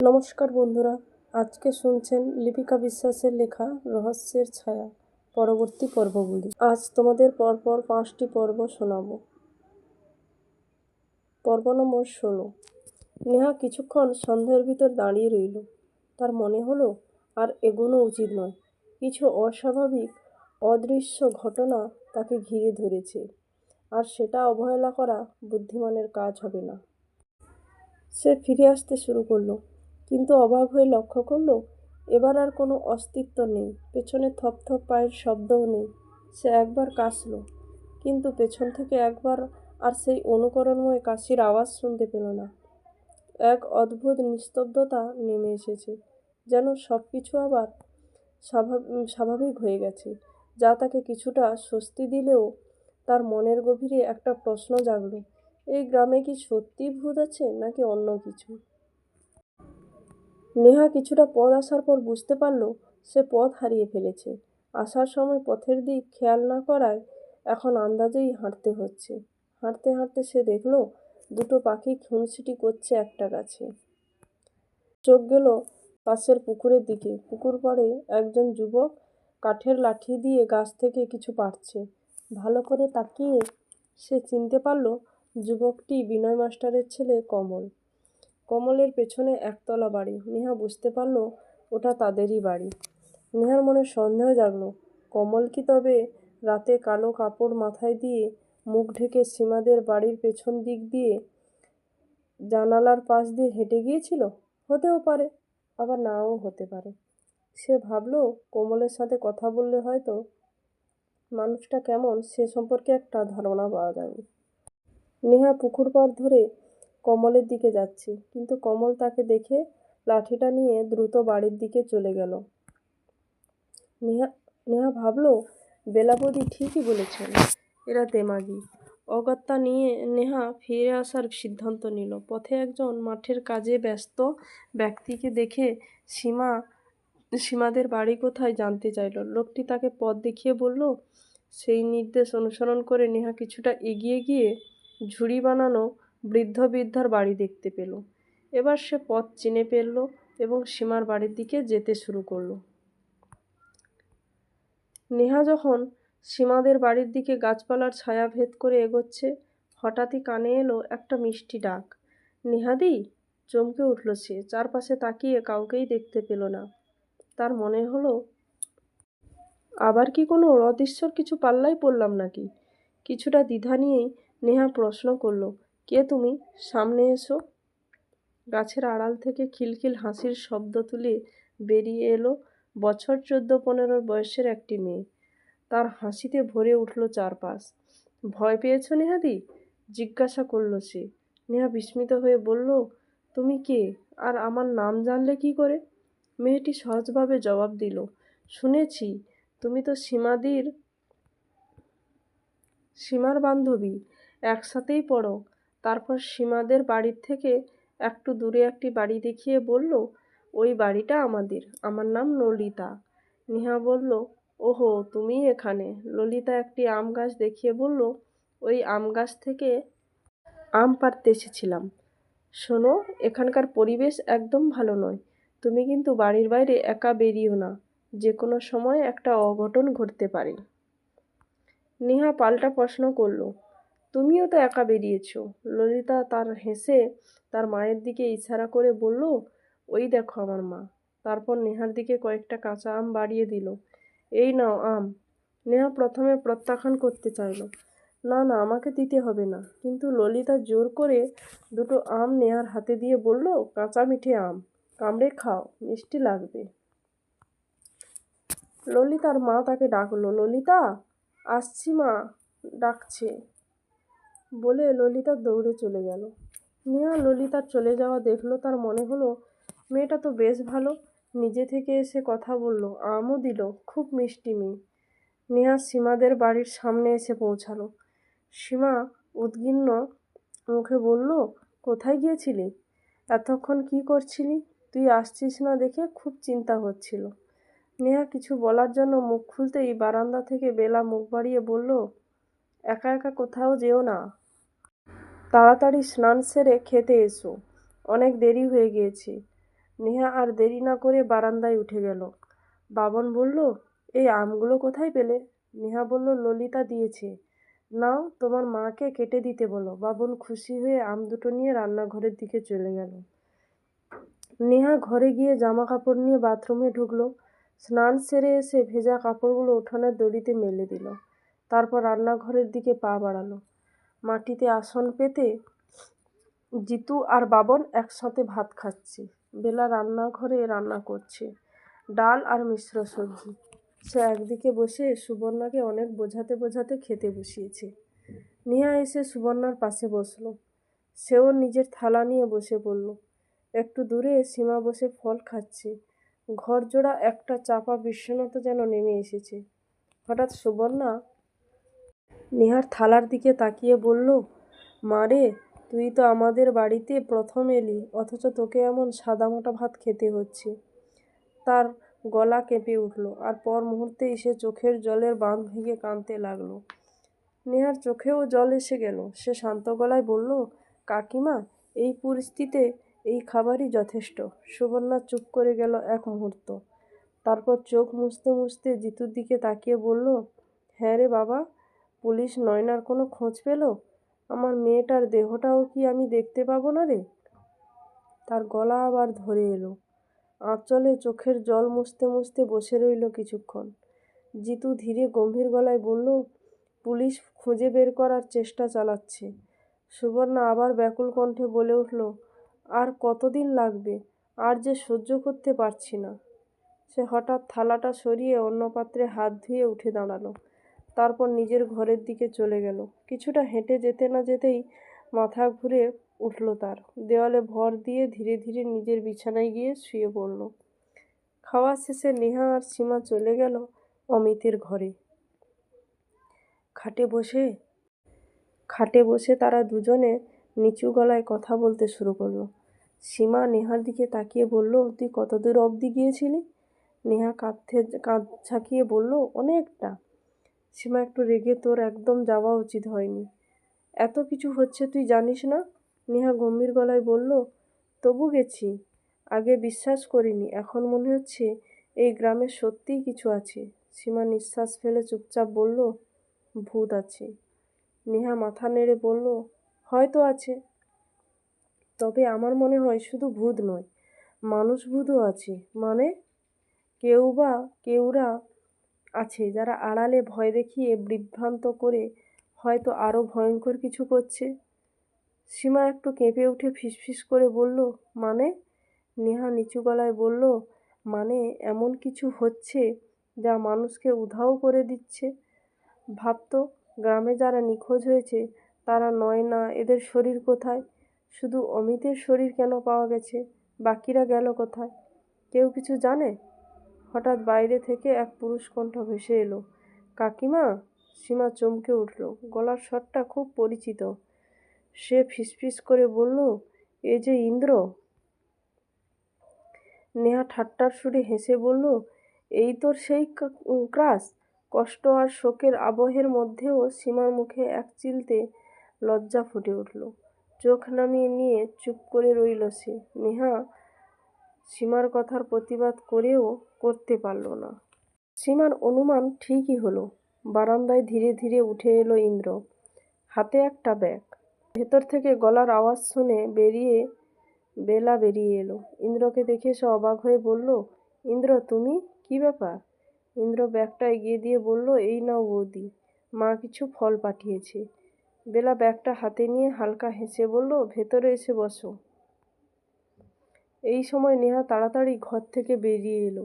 নমস্কার বন্ধুরা, আজকে শুনছেন লিপিকা বিশ্বাসের লেখা রহস্যের ছায়া পরবর্তী পর্বগুলি। আজ তোমাদের পরপর 5টি পর্ব শোনাব। পর্ব নম্বর 16। নেহা কিছুক্ষণ সন্দেহের ভিতর দাঁড়িয়ে রইল। তার মনে হলো আর এগোনো উচিত নয়। কিছু অস্বাভাবিক অদৃশ্য ঘটনা তাকে ঘিরে ধরেছে, আর সেটা অবহেলা করা বুদ্ধিমানের কাজ হবে না। সে ফিরে আসতে শুরু করলো, কিন্তু অবাক হয়ে লক্ষ্য করলো এবার আর কোনো অস্তিত্ব নেই। পেছনে থপথপ পায়ের শব্দও নেই। সে একবার কাশল, কিন্তু পেছন থেকে একবার আর সেই অনুকরণময় কাশির আওয়াজ শুনতে পেল না। এক অদ্ভুত নিস্তব্ধতা নেমে এসেছে, যেন সব কিছু আবার স্বাভাবিক হয়ে গেছে, যা তাকে কিছুটা স্বস্তি দিলেও তার মনের গভীরে একটা প্রশ্ন জাগলো। এই গ্রামে কি সত্যি ভূত আছে নাকি অন্য কিছু? নেহা কিছুটা পথ আসার পর বুঝতে পারল সে পথ হারিয়ে ফেলেছে। আসার সময় পথের দিক খেয়াল না করায় এখন আন্দাজেই হাঁটতে হচ্ছে। হাঁটতে হাঁটতে সে দেখল দুটো পাখি খুনসুটি করছে একটা গাছে। চোখ গেল পাশের পুকুরের দিকে। পুকুর পাড়ে একজন যুবক কাঠের লাঠি দিয়ে গাছ থেকে কিছু পাড়ছে। ভালো করে তাকিয়ে সে চিনতে পারল যুবকটি বিনয় মাস্টারের ছেলে কমল। কমলের পেছনে একতলা বাড়ি। নেহা বুঝতে পারল ওটা তাদেরই বাড়ি। নেহার মনে সন্দেহ জাগলো, কমল কি তবে রাতে কালো কাপড় মাথায় দিয়ে মুখ ঢেকে সীমাদের বাড়ির পেছন দিক দিয়ে জানালার পাশ দিয়ে হেঁটে গিয়েছিল? হতেও পারে, আবার নাও হতে পারে। সে ভাবল কমলের সাথে কথা বললে হয়তো মানুষটা কেমন সে সম্পর্কে একটা ধারণা পাওয়া যাবে। নেহা পুকুর পাড় ধরে কমলের দিকে যাচ্ছে, কিন্তু কমল তাকে দেখে লাঠিটা নিয়ে দ্রুত বাড়ির দিকে চলে গেল। নেহা নেহা ভাবল বেলাবতী ঠিকই বলেছেন, এরা তেমাগি। অগত্যা নিয়ে নেহা ফিরে আসার সিদ্ধান্ত নিল। পথে একজন মাঠের কাজে ব্যস্ত ব্যক্তিকে দেখে সীমাদের বাড়ি কোথায় জানতে চাইল। লোকটি তাকে পথ দেখিয়ে বলল। সেই নির্দেশ অনুসরণ করে নেহা কিছুটা এগিয়ে গিয়ে ঝুড়ি বানানো বৃদ্ধ বৃদ্ধার বাড়ি দেখতে পেল। এবার সে পথ চিনে ফেলল এবং সীমার বাড়ির দিকে যেতে শুরু করলো। নেহা যখন সীমাদের বাড়ির দিকে গাছপালার ছায়া ভেদ করে এগোচ্ছে, হঠাৎই কানে এলো একটা মিষ্টি ডাক। নেহাদি! চমকে উঠল সে। চারপাশে তাকিয়ে কাউকেই দেখতে পেল না। তার মনে হলো আবার কি কোনো অদৃশ্যর কিছু পাল্লায় পড়লাম নাকি। কিছুটা দ্বিধা নিয়েই নেহা প্রশ্ন করল, কে তুমি? সামনে এসো। গাছের আড়াল থেকে খিলখিল হাসির শব্দ তুলে বেরিয়ে এলো বছর 14-15 বয়সের একটি মেয়ে। তার হাসিতে ভরে উঠল চারপাশ। ভয় পেয়েছ নেহাদি? জিজ্ঞাসা করল সে। নেহা বিস্মিত হয়ে বলল, তুমি কে, আর আমার নাম জানলে কি করে? মেয়েটি সহজভাবে জবাব দিল, শুনেছি তুমি তো সীমার বান্ধবী, একসাথেই পড়ো। তারপর সীমাদের বাড়ির থেকে একটু দূরে একটি বাড়ি দেখিয়ে বলল, ওই বাড়িটা আমাদের, আমার নাম ললিতা। নেহা বলল, ওহো, তুমি এখানে। ললিতা একটি আম গাছ দেখিয়ে বলল, ওই আম গাছ থেকে আম পাড়তে এসেছিলাম। শোনো, এখানকার পরিবেশ একদম ভালো নয়। তুমি কিন্তু বাড়ির বাইরে একা বেরিও না, যে কোনো সময় একটা অঘটন ঘটতে পারে। নেহা পাল্টা প্রশ্ন করল, তুমিও তো একা বেরিয়েছ। ললিতা তার হেসে তার মায়ের দিকে ইশারা করে বলল, ওই দেখো আমার মা। তারপর নেহার দিকে কয়েকটা কাঁচা আম বাড়িয়ে দিল। এই নাও আম। নেহা প্রথমে প্রত্যাখ্যান করতে চাইল, না না, আমাকে দিতে হবে না। কিন্তু ললিতা জোর করে দুটো আম নেহার হাতে দিয়ে বলল, কাঁচা মিঠে আম, কামড়ে খাও, মিষ্টি লাগবে। ললিতার মা তাকে ডাকলো, ললিতা! আসছি মা, ডাকছে বলে ললিতা দৌড়ে চলে গেল। নেহা ললিতার চলে যাওয়া দেখলো। তার মনে হলো মেয়েটা তো বেশ ভালো, নিজে থেকে এসে কথা বলল, আমও দিল, খুব মিষ্টি মেয়ে। নেহা সীমাদের বাড়ির সামনে এসে পৌঁছালো। সীমা উদ্বিগ্ন মুখে বলল, কোথায় গিয়েছিলি? এতক্ষণ কি করছিলি? তুই আসছিস না দেখে খুব চিন্তা হচ্ছিল। নেহা কিছু বলার জন্য মুখ খুলতেই বারান্দা থেকে বেলা মুখ বাড়িয়ে বলল, একা একা কোথাও যেও না, তাড়াতাড়ি স্নান সেরে খেতে এসো, অনেক দেরি হয়ে গিয়েছে। নেহা আর দেরি না করে বারান্দায় উঠে গেল। বাবন বলল, এই আমগুলো কোথায় পেলে? নেহা বলল, ললিতা দিয়েছে। নাও, তোমার মাকে কেটে দিতে বলো। বাবন খুশি হয়ে আম দুটো নিয়ে রান্নাঘরের দিকে চলে গেল। নেহা ঘরে গিয়ে জামা কাপড় নিয়ে বাথরুমে ঢুকলো। স্নান সেরে এসে ভেজা কাপড়গুলো উঠানের দড়িতে মেলে দিল। তারপর রান্নাঘরের দিকে পা বাড়ালো। মাটিতে আসন পেতে জিতু আর বাবন একসাথে ভাত খাচ্ছে। বেলা রান্নাঘরে রান্না করছে, ডাল আর মিশ্র সবজি। সে একদিকে বসে সুবর্ণাকে অনেক বোঝাতে বোঝাতে খেতে বসিয়েছে। নেহা এসে সুবর্ণার পাশে বসলো। সেও নিজের থালা নিয়ে বসে পড়ল। একটু দূরে সীমা বসে ফল খাচ্ছে। ঘরজোড়া একটা চাপা বিষণ্ণতা যেন নেমে এসেছে। হঠাৎ সুবর্ণা নেহার থালার দিকে তাকিয়ে বলল, মা রে, তুই তো আমাদের বাড়িতে প্রথম এলি, অথচ তোকে এমন সাদামাটা ভাত খেতে হচ্ছে। তার গলা কেঁপে উঠল, আর পর মুহূর্তেই সে চোখের জলের বাঁধ ভেঙে কাঁদতে লাগলো। নেহার চোখেও জল এসে গেল। সে শান্ত গলায় বলল, কাকিমা, এই পরিস্থিতিতে এই খাবারই যথেষ্ট। সুবর্ণা চুপ করে গেল এক মুহূর্ত। তারপর চোখ মুছতে মুছতে জিতুর দিকে তাকিয়ে বলল, হ্যাঁ রে বাবা, পুলিশ নয়নার কোনো খোঁজ পেল? আমার মেয়েটার দেহটাও কি আমি দেখতে পাবো না রে? তার গলা আবার ধরে এলো। আঁচলে চোখের জল মুছতে মুছতে বসে রইল কিছুক্ষণ। জিতু ধীরে গম্ভীর গলায় বলল, পুলিশ খুঁজে বের করার চেষ্টা চালাচ্ছে। সুবর্ণা আবার ব্যাকুল কণ্ঠে বলে উঠল, আর কতদিন লাগবে? আর যে সহ্য করতে পারছি না। সে হঠাৎ থালাটা সরিয়ে অন্য পাত্রে হাত ধুয়ে উঠে দাঁড়ালো। তারপর নিজের ঘরের দিকে চলে গেল। কিছুটা হেঁটে যেতে না যেতেই মাথা ঘুরে উঠল তার। দেওয়ালে ভর দিয়ে ধীরে ধীরে নিজের বিছানায় গিয়ে শুয়ে পড়ল। খাওয়া শেষে নেহা আর সীমা চলে গেল অমিতের ঘরে। খাটে বসে তারা দুজনে নিচু গলায় কথা বলতে শুরু করলো। সীমা নেহার দিকে তাকিয়ে বলল, তুই কতদূর অবধি গিয়েছিলি? নেহা কাঁধ ঝাঁকিয়ে বলল, অনেকটা। সীমা একটু রেগে, তোর একদম যাওয়া উচিত হয়নি। এত কিছু হচ্ছে তুই জানিস না? নেহা গম্ভীর গলায় বলল, তবু গেছি। আগে বিশ্বাস করিনি, এখন মনে হচ্ছে এই গ্রামে সত্যিই কিছু আছে। সীমা নিঃশ্বাস ফেলে চুপচাপ বলল, ভূত আছে। নেহা মাথা নেড়ে বলল, হয়তো আছে, তবে আমার মনে হয় শুধু ভূত নয়, মানুষ ভূতও আছে। মানে? কেউরা আছে যারা আড়ালে ভয় দেখিয়ে বিভ্রান্ত করে হয়তো আরও ভয়ঙ্কর কিছু করছে। সীমা একটু কেঁপে উঠে ফিসফিস করে বলল, মানে? নেহা নিচু গলায় বলল, মানে এমন কিছু হচ্ছে যা মানুষকে উধাও করে দিচ্ছে। ভাবতো, গ্রামে যারা নিখোঁজ হয়েছে তারা নয় না, এদের শরীর কোথায়? শুধু অমিতের শরীর কেন পাওয়া গেছে? বাকিরা গেল কোথায়? কেউ কিছু জানে? হঠাৎ বাইরে থেকে এক পুরুষ কণ্ঠ ভেসে এলো, কাকিমা! সীমা চমকে উঠল। গলার স্বরটা খুব পরিচিত। সে ফিসফিস করে বলল, এ যে ইন্দ্র। নেহা ঠাট্টার সুরে হেসে বলল, এই তোর সেই ক্রাশ। কষ্ট আর শোকের আবহের মধ্যেও সীমার মুখে এক চিলতে লজ্জা ফুটে উঠল। চোখ নামিয়ে নিয়ে চুপ করে রইল সে। নেহা সীমার কথার প্রতিবাদ করেও করতে পারল না। সীমার অনুমান ঠিকই হলো। বারান্দায় ধীরে ধীরে উঠে এলো ইন্দ্র, হাতে একটা ব্যাগ। ভেতর থেকে গলার আওয়াজ শুনে বেলা বেরিয়ে এলো। ইন্দ্রকে দেখে সে অবাক হয়ে বলল, ইন্দ্র তুমি? কি ব্যাপার? ইন্দ্র ব্যাগটা এগিয়ে দিয়ে বলল, এই নাও বৌদি, মা কিছু ফল পাঠিয়েছে। বেলা ব্যাগটা হাতে নিয়ে হালকা হেসে বলল, ভেতরে এসে বসো। এই সময় নেহা তাড়াতাড়ি ঘর থেকে বেরিয়ে এলো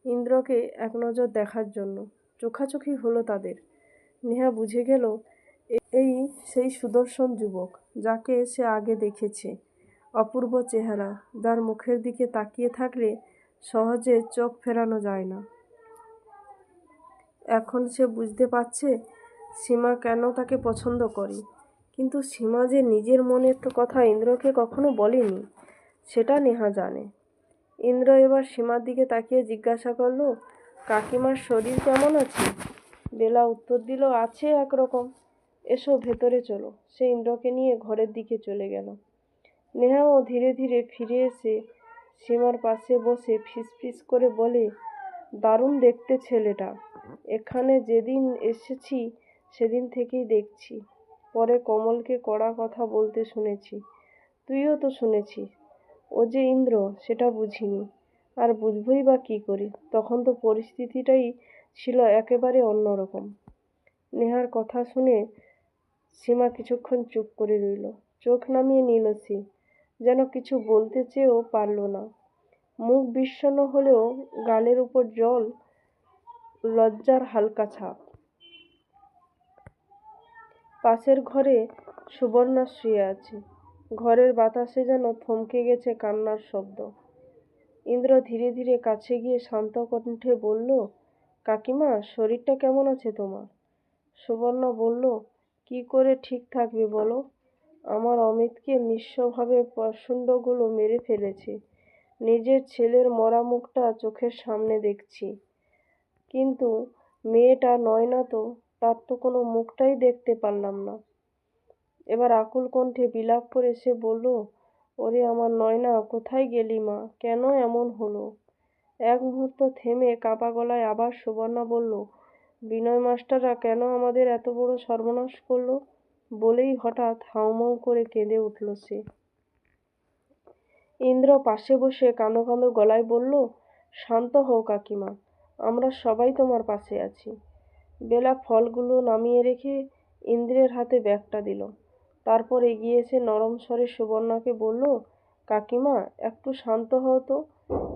ইন্দ্রকে এক নজর দেখার জন্য। চোখাচোখি হলো তাদের। নেহা বুঝে গেল এই সেই সুদর্শন যুবক যাকে সে আগে দেখেছে। অপূর্ব চেহারা, যার মুখের দিকে তাকিয়ে থাকলে সহজে চোখ ফেরানো যায় না। এখন সে বুঝতে পারছে সীমা কেন তাকে পছন্দ করে। কিন্তু সীমা যে নিজের মনের কথা ইন্দ্রকে কখনো বলেনি, সেটা নেহা জানে। ইন্দ্র এবার সীমার দিকে তাকিয়ে জিজ্ঞাসা করল, কাকিমার শরীর কেমন আছে? বেলা উত্তর দিল, আছে একরকম। এসো ভেতরে চলো। সে ইন্দ্রকে নিয়ে ঘরের দিকে চলে গেল। নেহাও ধীরে ধীরে ফিরে এসে সীমার পাশে বসে ফিসফিস করে বলে, দারুণ দেখতে ছেলেটা। এখানে যেদিন এসেছি সেদিন থেকেই দেখছি। পরে কমলকে কড়া কথা বলতে শুনেছি। তুইও তো শুনেছিস। ও যে ইন্দ্র সেটা বুঝিনি। আর বুঝবই বা কী করে? তখন তো পরিস্থিতিটাই ছিল একেবারে অন্যরকম। নেহার কথা শুনে সীমা কিছুক্ষণ চুপ করে রইল। চোখ নামিয়ে নিল সে, যেন কিছু বলতে চেয়েও পারল না। মুখ বিষণ্ণ হলেও গালের উপর জল, লজ্জার হালকা ছাপ। পাশের ঘরে সুবর্ণা শুয়ে আছে। ঘরের বাতাসে যেন থমকে গেছে কান্নার শব্দ। ইন্দ্র ধীরে ধীরে কাছে গিয়ে শান্ত কণ্ঠে বলল, কাকিমা, শরীরটা কেমন আছে তোমার? সুবর্ণা বলল, কি করে ঠিক থাকবে বলো? আমার অমিতকে নিঃস্বভাবে প্রচণ্ডগুলো মেরে ফেলেছে। নিজের ছেলের মরা মুখটা চোখের সামনে দেখছি, কিন্তু মেয়েটা নয় না তো, তার তো কোনো মুখটাই দেখতে পারলাম না। এবার আকুল কণ্ঠে বিলাপ করে সে বলল, ওরে আমার নয়না, কোথায় গেলি মা? কেন এমন হলো? এক মুহূর্ত থেমে কাঁপা গলায় আবার সুবর্ণা বলল, বিনয় মাস্টাররা কেন আমাদের এত বড় সর্বনাশ করলো? বলেই হঠাৎ হাউমাউ করে কেঁদে উঠল সে। ইন্দ্র পাশে বসে কাঁদো কাঁদো গলায় বলল, শান্ত হও কাকিমা, আমরা সবাই তোমার পাশে আছি। বেলা ফলগুলো নামিয়ে রেখে ইন্দ্রের হাতে ব্যাগটা দিল। তারপর এগিয়ে এসে নরম স্বরে সুবর্ণাকে বলল, কাকিমা, একটু শান্ত হও তো।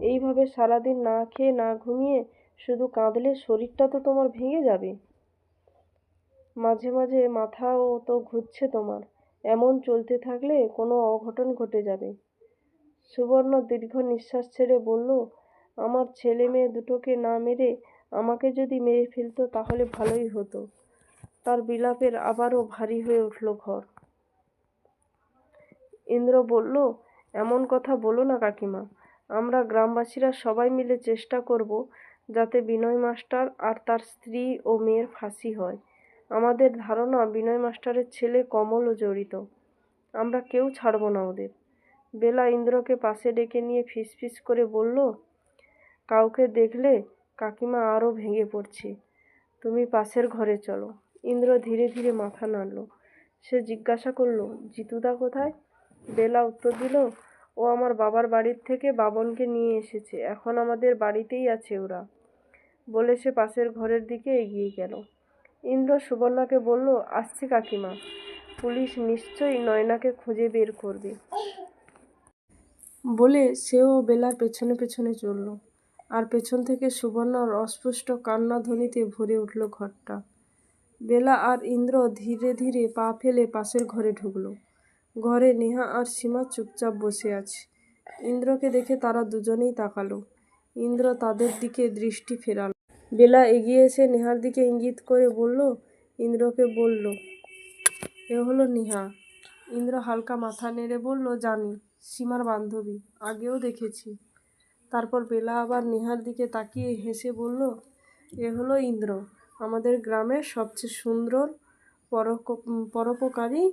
এইভাবে সারাদিন না খেয়ে না ঘুমিয়ে শুধু কাঁদলে শরীরটা তো তোমার ভেঙে যাবে। মাঝে মাঝে মাথাও তো ঘুরছে তোমার। এমন চলতে থাকলে কোনো অঘটন ঘটে যাবে। সুবর্ণ দীর্ঘ নিঃশ্বাস ছেড়ে বলল, আমার ছেলে মেয়ে দুটোকে না মেরে আমাকে যদি মেরে ফেলতো তাহলে ভালোই হতো। তার বিলাপের আবারও ভারী হয়ে উঠল ঘর। ইন্দ্র বলল, এমন কথা বলো না কাকিমা। আমরা গ্রামবাসীরা সবাই মিলে চেষ্টা করব যাতে বিনয় মাস্টার আর তার স্ত্রী ও মেয়ের ফাঁসি হয়। আমাদের ধারণা বিনয় মাস্টারের ছেলে কমলও জড়িত। আমরা কেউ ছাড়ব না ওদের। বেলা ইন্দ্রকে পাশে ডেকে নিয়ে ফিসফিস করে বলল, কাউকে দেখলে কাকিমা আরও ভেঙে পড়ছে। তুমি পাশের ঘরে চলো। ইন্দ্র ধীরে ধীরে মাথা নাড়ল। সে জিজ্ঞাসা করল, জিতুদা কোথায়? বেলা উত্তর দিল, ও আমার বাবার বাড়ির থেকে বাবনকে নিয়ে এসেছে, এখন আমাদের বাড়িতেই আছে ওরা। বলে সে পাশের ঘরের দিকে এগিয়ে গেল। ইন্দ্র সুবর্ণাকে বলল, আসছি কাকিমা, পুলিশ নিশ্চয়ই নয়নাকে খুঁজে বের করবে। বলে সেও বেলার পেছনে পেছনে চলল। আর পেছন থেকে সুবর্ণার অস্পষ্ট কান্নাধ্বনিতে ভরে উঠল ঘরটা। বেলা আর ইন্দ্র ধীরে ধীরে পা ফেলে পাশের ঘরে ঢুকল। ঘরে নেহা আর সীমা চুপচাপ বসে আছে। ইন্দ্রকে দেখে তারা দুজনেই তাকালো। ইন্দ্র তাদের দিকে দৃষ্টি ফেরাল। বেলা এগিয়ে এসে নেহার দিকে ইঙ্গিত করে বলল, ইন্দ্রকে বলল, এ হলো নেহা। ইন্দ্র হালকা মাথা নেড়ে বলল, জানি, সীমার বান্ধবী, আগেও দেখেছি। তারপর বেলা আবার নেহার দিকে তাকিয়ে হেসে বলল, এ হলো ইন্দ্র, আমাদের গ্রামের সবচেয়ে সুন্দর, পরোপকারী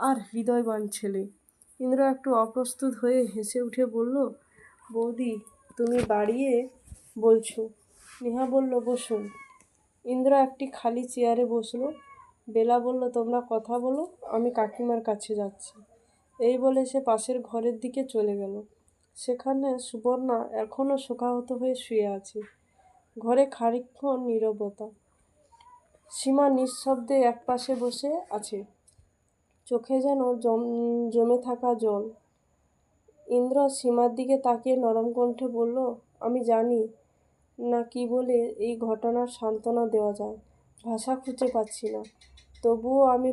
আর হৃদয়বান ছেলে। ইন্দ্র একটু অপ্রস্তুত হয়ে হেসে উঠে বলল, বৌদি, তুমি বাড়িয়ে বলছো। নেহা বলল, বসুন। ইন্দ্র একটি খালি চেয়ারে বসলো। বেলা বলল, তোমরা কথা বলো, আমি কাকিমার কাছে যাচ্ছি। এই বলে সে পাশের ঘরের দিকে চলে গেল। সেখানে সুবর্ণা এখনও শোকাহত হয়ে শুয়ে আছে। ঘরে খানিকক্ষণ নীরবতা। সীমা নিঃশব্দে একপাশে বসে আছে, চোখে যেন জমে থাকা জল। ইন্দ্র সীমার দিকে তাকিয়ে নরম কণ্ঠে বলল, আমি জানি না কি বলে এই ঘটনার সান্ত্বনা দেওয়া যায়, ভাষা খুঁজে পাচ্ছি না। তবুও আমি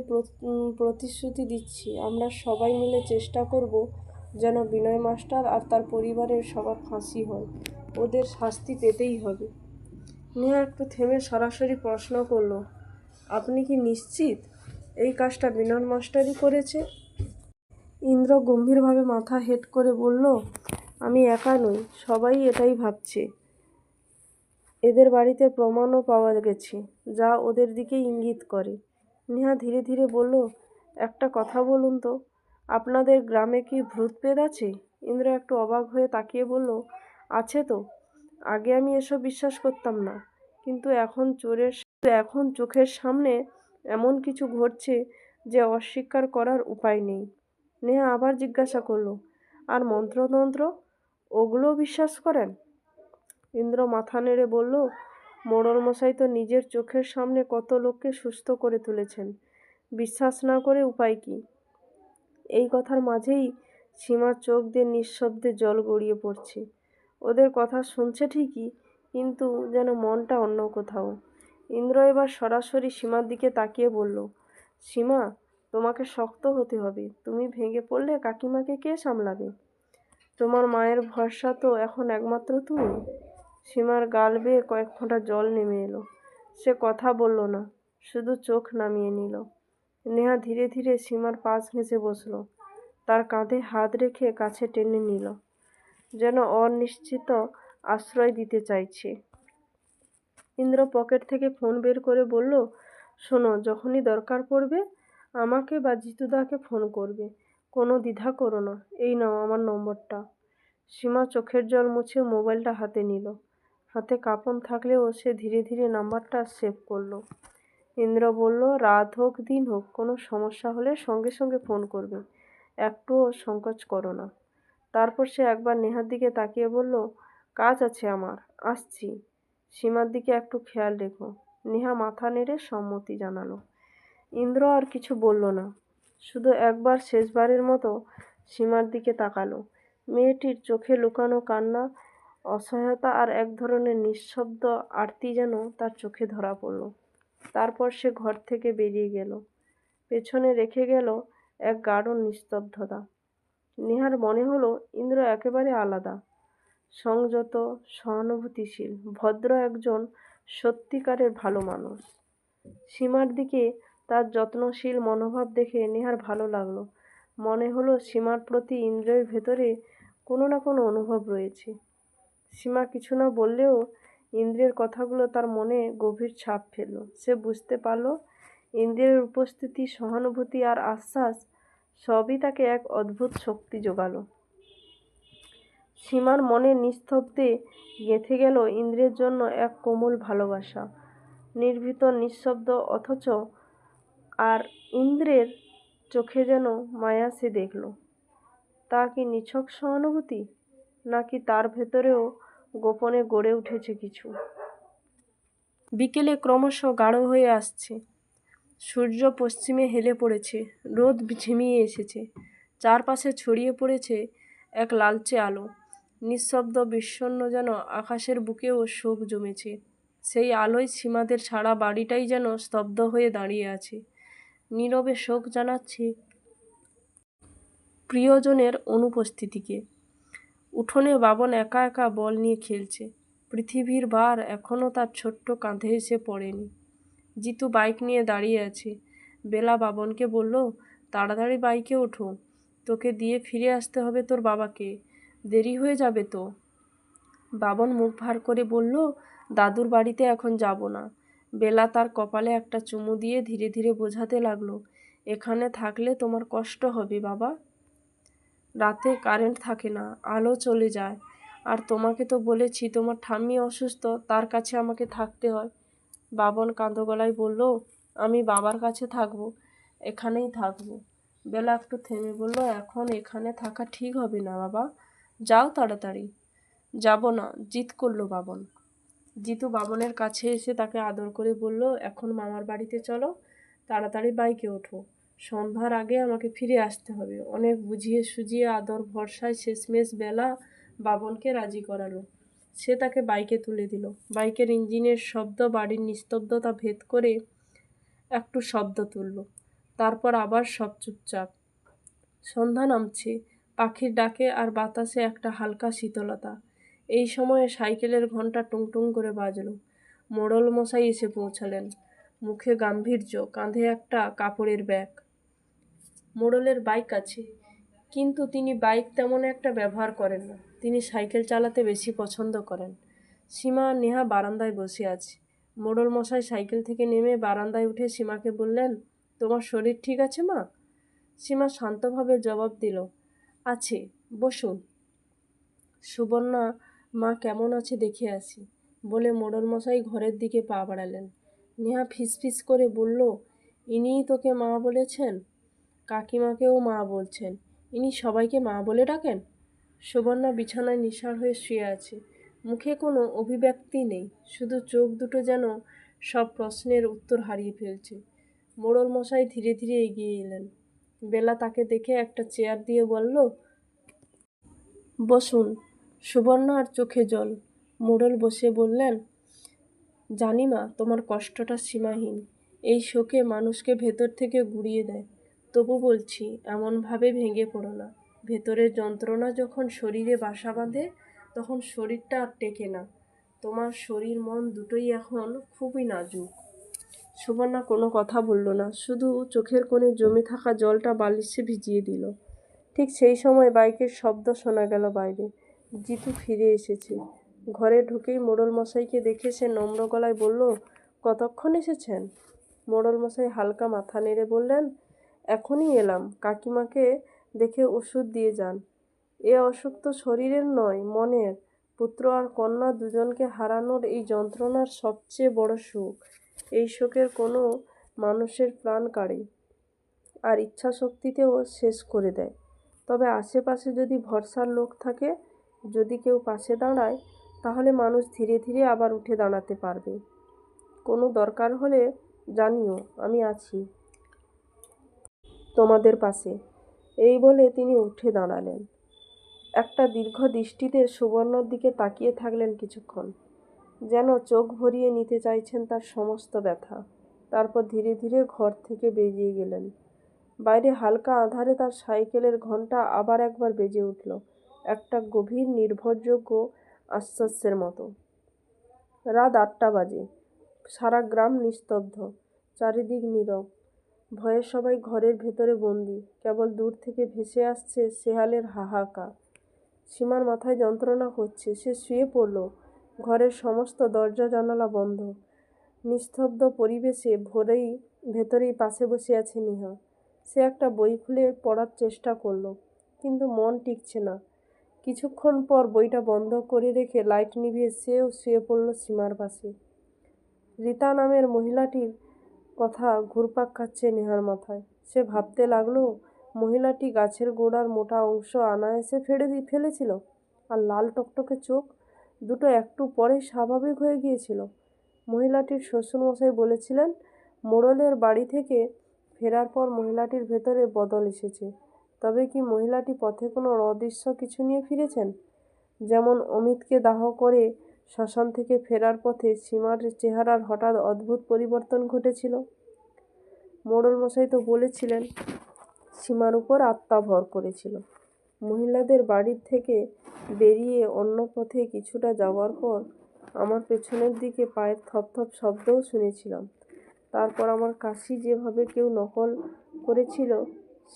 প্রতিশ্রুতি দিচ্ছি, আমরা সবাই মিলে চেষ্টা করব যেন বিনয় মাস্টার আর তার পরিবারের সবার ফাঁসি হয়। ওদের শাস্তি পেতেই হবে। নেহা একটু থেমে সরাসরি প্রশ্ন করল, আপনি কি নিশ্চিত এই কাজটা বিনয় মাস্টারই করেছে? ইন্দ্র গম্ভীরভাবে মাথা হেঁট করে বলল, আমি একা নই, সবাই এটাই ভাবছে। এদের বাড়িতে প্রমাণও পাওয়া গেছে যা ওদের দিকে ইঙ্গিত করে। নেহা ধীরে ধীরে বলল, একটা কথা বলুন তো, আপনাদের গ্রামে কি ভূত প্রেত আছে? ইন্দ্র একটু অবাক হয়ে তাকিয়ে বলল, আছে তো। আগে আমি এসব বিশ্বাস করতাম না, কিন্তু এখন চোখের সামনে এমন কিছু ঘটছে যে অস্বীকার করার উপায় নেই। নেহা আবার জিজ্ঞাসা করলো, আর মন্ত্রতন্ত্র, ওগুলো বিশ্বাস করেন? ইন্দ্র মাথা নেড়ে বলল, মোড়ল মশাই তো নিজের চোখের সামনে কত লোককে সুস্থ করে তুলেছেন, বিশ্বাস না করে উপায় কি? এই কথার মাঝেই সীমার চোখ দিয়ে নিঃশব্দে জল গড়িয়ে পড়ছে। ওদের কথা শুনছে ঠিকই, কিন্তু যেন মনটা অন্য কোথাও। ইন্দ্র এবার সরাসরি সীমার দিকে তাকিয়ে বলল, সীমা, তোমাকে শক্ত হতে হবে। তুমি ভেঙে পড়লে কাকিমাকে কে সামলাবে? তোমার মায়ের ভরসা তো এখন একমাত্র তুমি। সীমার গাল বেয়ে কয়েক ফোঁটা জল নেমে এলো। সে কথা বলল না, শুধু চোখ নামিয়ে নিল। নেহা ধীরে ধীরে সীমার পাশ ঘেঁষে বসলো, তার কাঁধে হাত রেখে কাছে টেনে নিল, যেন অনিশ্চিত আশ্রয় দিতে চাইছে। ইন্দ্র পকেট থেকে ফোন বের করে বলল, শোনো, যখনই দরকার পড়বে আমাকে বা জিতুদাকে ফোন করবে, কোনো দ্বিধা করো না। এই নাও আমার নম্বরটা। সীমা চোখের জল মুছে মোবাইলটা হাতে নিল। হাতে কাঁপন থাকলেও সে ধীরে ধীরে নাম্বারটা সেভ করলো। ইন্দ্র বলল, রাত হোক দিন হোক, কোনো সমস্যা হলে সঙ্গে সঙ্গে ফোন করবে, একটুও সংকোচ করো না। তারপর সে একবার নেহার দিকে তাকিয়ে বলল, কাজ আছে আমার, আসছি। সীমার দিকে একটু খেয়াল রেখো। নেহা মাথা নেড়ে সম্মতি জানালো। ইন্দ্র আর কিছু বলল না, শুধু একবার শেষবারের মতো সীমার দিকে তাকালো। মেয়েটির চোখে লুকানো কান্না, অসহায়তা আর এক ধরনের নিঃশব্দ আরতি যেন তার চোখে ধরা পড়ল। তারপর সে ঘর থেকে বেরিয়ে গেল, পেছনে রেখে গেল এক গাঢ় নিস্তব্ধতা। নেহার মনে হলো ইন্দ্র একেবারে আলাদা, সংযত, সহানুভূতিশীল, ভদ্র একজন সত্যিকারের ভালো মানুষ। সীমার দিকে তার যত্নশীল মনোভাব দেখে নেহার ভালো লাগলো। মনে হলো সীমার প্রতি ইন্দ্রের ভেতরে কোনো না কোনো অনুভব রয়েছে। সীমা কিছু না বললেও ইন্দ্রের কথাগুলো তার মনে গভীর ছাপ ফেলল। সে বুঝতে পারল ইন্দ্রের উপস্থিতি, সহানুভূতি আর আশ্বাস সবই তাকে এক অদ্ভুত শক্তি জোগালো। সীমার মনে নিস্তব্ধে গেঁথে গেল ইন্দ্রের জন্য এক কোমল ভালোবাসা, নির্ভীত, নিঃশব্দ, অথচ আর ইন্দ্রের চোখে যেন মায়া সে দেখল। তা কি নিছক সহানুভূতি, নাকি তার ভেতরেও গোপনে গড়ে উঠেছে কিছু? বিকেলে ক্রমশ গাঢ় হয়ে আসছে। সূর্য পশ্চিমে হেলে পড়েছে, রোদ ঝিমিয়ে এসেছে, চারপাশে ছড়িয়ে পড়েছে এক লালচে আলো। নিঃশব্দ, বিষণ্ণ, যেন আকাশের বুকেও শোক জমেছে। সেই আলোয় সীমাদের সারা বাড়িটাই যেন স্তব্ধ হয়ে দাঁড়িয়ে আছে, নীরবে শোক জানাচ্ছে প্রিয়জনের অনুপস্থিতিকে। উঠোনে বাবন একা একা বল নিয়ে খেলছে। পৃথিবীর ভার এখনও তার ছোট্ট কাঁধে এসে পড়েনি। জিতু বাইক নিয়ে দাঁড়িয়ে আছে। বেলা বাবনকে বলল, তাড়াতাড়ি বাইকে ওঠো, তোকে দিয়ে ফিরে আসতে হবে তোর বাবাকে, দেরি হয়ে যাবে তো। বাবন মুখ ভার করে বলল, দাদুর বাড়িতে এখন যাব না। বেলা তার কপালে একটা চুমু দিয়ে ধীরে ধীরে বোঝাতে লাগলো, এখানে থাকলে তোমার কষ্ট হবে বাবা। রাতে কারেন্ট থাকে না, আলো চলে যায়, আর তোমাকে তো বলেছি তোমার ঠাম্মি অসুস্থ, তার কাছে আমাকে থাকতে হয়। বাবন কাঁদো গলায় বলল, আমি বাবার কাছে থাকবো, এখানেই থাকবো। বেলা একটু থেমে বলল, এখন এখানে থাকা ঠিক হবে না বাবা, যাও তাড়াতাড়ি। যাব না, জিদ করলো বাবন। জিতু বাবনের কাছে এসে তাকে আদর করে বলল, এখন মামার বাড়িতে চলো, তাড়াতাড়ি বাইকে ওঠো, সন্ধ্যার আগে আমাকে ফিরে আসতে হবে। অনেক বুঝিয়ে সুঝিয়ে আদর ভরসায় শেষমেশ বেলা বাবনকে রাজি করালো। সে তাকে বাইকে তুলে দিল। বাইকের ইঞ্জিনের শব্দ বাড়ির নিস্তব্ধতা ভেদ করে একটু শব্দ তুলল। তারপর আবার সব চুপচাপ। সন্ধ্যা নামছে, পাখির ডাকে আর বাতাসে একটা হালকা শীতলতা। এই সময়ে সাইকেলের ঘন্টা টুংটুং করে বাজল। মোড়ল মশাই এসে পৌঁছালেন, মুখে গাম্ভীর্য, কাঁধে একটা কাপড়ের ব্যাগ। মোড়লের বাইক আছে, কিন্তু তিনি বাইক তেমন একটা ব্যবহার করেন না। তিনি সাইকেল চালাতে বেশি পছন্দ করেন। সীমা আর নেহা বারান্দায় বসে আছে। মোড়ল মশাই সাইকেল থেকে নেমে বারান্দায় উঠে সীমাকে বললেন, তোমার শরীর ঠিক আছে মা? সীমা শান্তভাবে জবাব দিল, আছে, বসুন। সুবর্ণা মা কেমন আছে দেখে আসি বলে মোড়লমশাই ঘরের দিকে পা বাড়ালেন। নেহা ফিসফিস করে বলল, ইনিই তোকে মা বলেছেন? কাকিমাকেও মা বলছেন, ইনি সবাইকে মা বলে ডাকেন? সুবর্ণা বিছানায় নিঃসাড় হয়ে শুয়ে আছে। মুখে কোনো অভিব্যক্তি নেই, শুধু চোখ দুটো যেন সব প্রশ্নের উত্তর হারিয়ে ফেলছে। মোড়লমশাই ধীরে ধীরে এগিয়ে এলেন। বেলা তাকে দেখে একটা চেয়ার দিয়ে বলল, বসুন। সুবর্ণার চোখে জল। মোড়ল বসে বললেন, জানি মা, তোমার কষ্টটা সীমাহীন। এই শোকে মানুষকে ভেতর থেকে গুঁড়িয়ে দেয়। তবু বলছি, এমনভাবে ভেঙে পড়ো না। ভেতরের যন্ত্রণা যখন শরীরে বাসা বাঁধে তখন শরীরটা আর টেকে না। তোমার শরীর মন দুটোই এখন খুবই নাজুক। সুবর্ণা কোনো কথা বলল না, শুধু চোখের কোণে জমে থাকা জলটা বালিশে ভিজিয়ে দিল। ঠিক সেই সময় বাইকের শব্দ শোনা গেল বাইরে। জিতু ফিরে এসেছে। ঘরে ঢুকেই মোড়লমশাইকে দেখে সে নম্র গলায় বলল, কতক্ষণ এসেছেন? মোড়লমশাই হালকা মাথা নেড়ে বললেন, এখনই এলাম। কাকিমাকে দেখে ওষুধ দিয়ে যান। এ অসুখ তো শরীরের নয়, মনের। পুত্র আর কন্যা দুজনকে হারানোর এই যন্ত্রণার সবচেয়ে বড় সুখ। এই শোকের কোনো মানুষের প্রাণ কাড়ে, আর ইচ্ছা শক্তিতেও শেষ করে দেয়। তবে আশেপাশে যদি ভরসার লোক থাকে, যদি কেউ পাশে দাঁড়ায়, তাহলে মানুষ ধীরে ধীরে আবার উঠে দাঁড়াতে পারবে। কোনো দরকার হলে জানিও, আমি আছি তোমাদের পাশে। এই বলে তিনি উঠে দাঁড়ালেন। একটা দীর্ঘ দৃষ্টিতে সুবর্ণার দিকে তাকিয়ে থাকলেন কিছুক্ষণ, যেন চোখ ভরিয়ে নিতে চাইছেন তার সমস্ত ব্যথা। তারপর ধীরে ধীরে ঘর থেকে বেরিয়ে গেলেন। বাইরে হালকা আঁধারে তার সাইকেলের ঘণ্টা আবার একবার বেজে উঠল, একটা গভীর নির্ভরযোগ্য আশ্বাসের মতো। রাত 8টা বাজে। সারা গ্রাম নিস্তব্ধ, চারিদিক নীরব। ভয়ে সবাই ঘরের ভেতরে বন্দি। কেবল দূর থেকে ভেসে আসছে শেয়ালের হাহাকার। সীমার মাথায় যন্ত্রণা করছে। সে শুয়ে পড়ল। ঘরের সমস্ত দরজা জানালা বন্ধ। নিস্তব্ধ পরিবেশে ভেতরেই পাশে বসে আছে নেহা। সে একটা বই খুলে পড়ার চেষ্টা করল, কিন্তু মন টিকছে না। কিছুক্ষণ পর বইটা বন্ধ করে রেখে লাইট নিভিয়ে সেও শুয়ে পড়ল সীমার পাশে। রীতা নামের মহিলাটির কথা ঘুরপাক খাচ্ছে নেহার মাথায়। সে ভাবতে লাগলো, মহিলাটি গাছের গোড়ার মোটা অংশ অনায়াসে ফেলেছিল, আর লাল টকটকে চোখ দুটো একটু পরেই স্বাভাবিক হয়ে গিয়েছিল। মহিলাটির শ্বশুরমশাই বলেছিলেন, মোড়লের বাড়ি থেকে ফেরার পর মহিলাটির ভেতরে বদল এসেছে। তবে কি মহিলাটি পথে কোনো অদৃশ্য কিছু নিয়ে ফিরেছেন? যেমন অমিতকে দাহ করে শ্মশান থেকে ফেরার পথে সীমার চেহারার হঠাৎ অদ্ভুত পরিবর্তন ঘটেছিল। মোড়লমশাই তো বলেছিলেন, সীমার উপর আত্মা ভর করেছিল। মহিলাদের বাড়ির থেকে বেরিয়ে অন্য পথে কিছুটা যাওয়ার পর আমার পেছনের দিকে পায়ের থপথপ শব্দও শুনেছিলাম। তারপর আমার কাশি যেভাবে কেউ নকল করেছিল,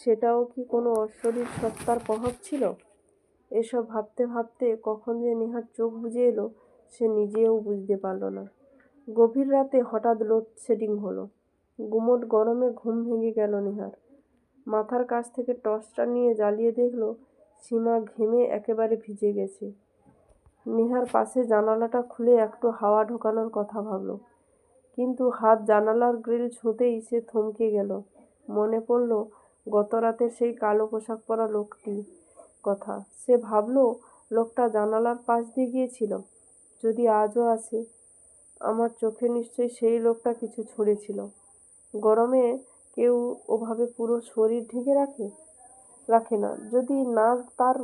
সেটাও কি কোনো অশরীর সত্তার প্রভাব ছিল? এসব ভাবতে ভাবতে কখন যে নেহার চোখ বুজে এলো, সে নিজেও বুঝতে পারল না। গভীর রাতে হঠাৎ লোডশেডিং হলো। গুমোট গরমে ঘুম ভেঙে গেল নেহার। মাথার কাছ থেকে টর্চটা নিয়ে জ্বালিয়ে দেখলো সীমা ঘেমে একেবারে ভিজে গেছে। নেহার পাশে জানালাটা খুলে একটু হাওয়া ঢোকানোর কথা ভাবলো, কিন্তু হাত জানালার গ্রিল ছুঁতেই সে থমকে গেল। মনে পড়ল গত রাতের সেই কালো পোশাক পরা লোকটি কথা। সে ভাবল, লোকটা জানালার পাশ দিয়ে গিয়েছিল। যদি আজও আসে, আমার চোখে নিশ্চয়ই সেই লোকটা কিছু ছড়েছিল। গরমে কেউ ওভাবে পুরো শরীর ঢেকে রাখে না, যদি না তার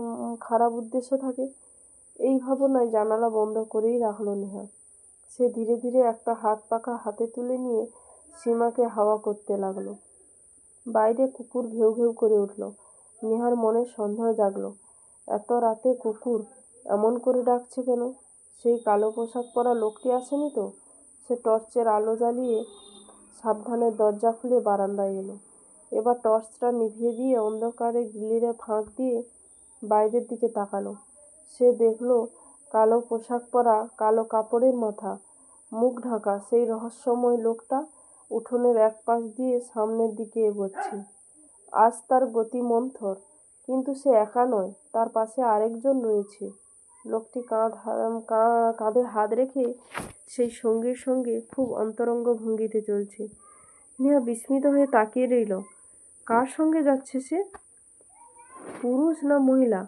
খারাপ উদ্দেশ্য থাকে। এই ভাবনায় জানালা বন্ধ করেই রাখলো নেহা। সে ধীরে ধীরে একটা হাত পাখা হাতে তুলে নিয়ে সীমাকে হাওয়া করতে লাগলো। বাইরে কুকুর ঘেউ ঘেউ করে উঠল। নেহার মনে সন্দেহ জাগলো, এত রাতে কুকুর এমন করে ডাকছে কেন? সেই কালো পোশাক পরা লোকটি আসেনি তো? সে টর্চের আলো জ্বালিয়ে সাবধানে দরজা খুলে বারান্দায় এলো। এবার টর্চটা নিভিয়ে দিয়ে অন্ধকারে গ্রিলের ফাঁক দিয়ে বাইরের দিকে তাকালো। সে দেখলো কালো পোশাক পরা, কালো কাপড়ের মাথা, মুখ ঢাকা সেই রহস্যময় লোকটা উঠোনের এক পাশ দিয়ে সামনের দিকে এগোচ্ছে। আজ তার গতি মন্থর, কিন্তু সে একা নয়, তার পাশে আরেকজন রয়েছে। লোকটি কাঁধে হাত রেখে সেই সঙ্গীর সঙ্গে খুব অন্তরঙ্গ ভঙ্গিতে চলছে। নেহা বিস্মিত হয়ে তাকিয়ে রইল। কার সঙ্গে যাচ্ছে সে? পুরুষ না মহিলা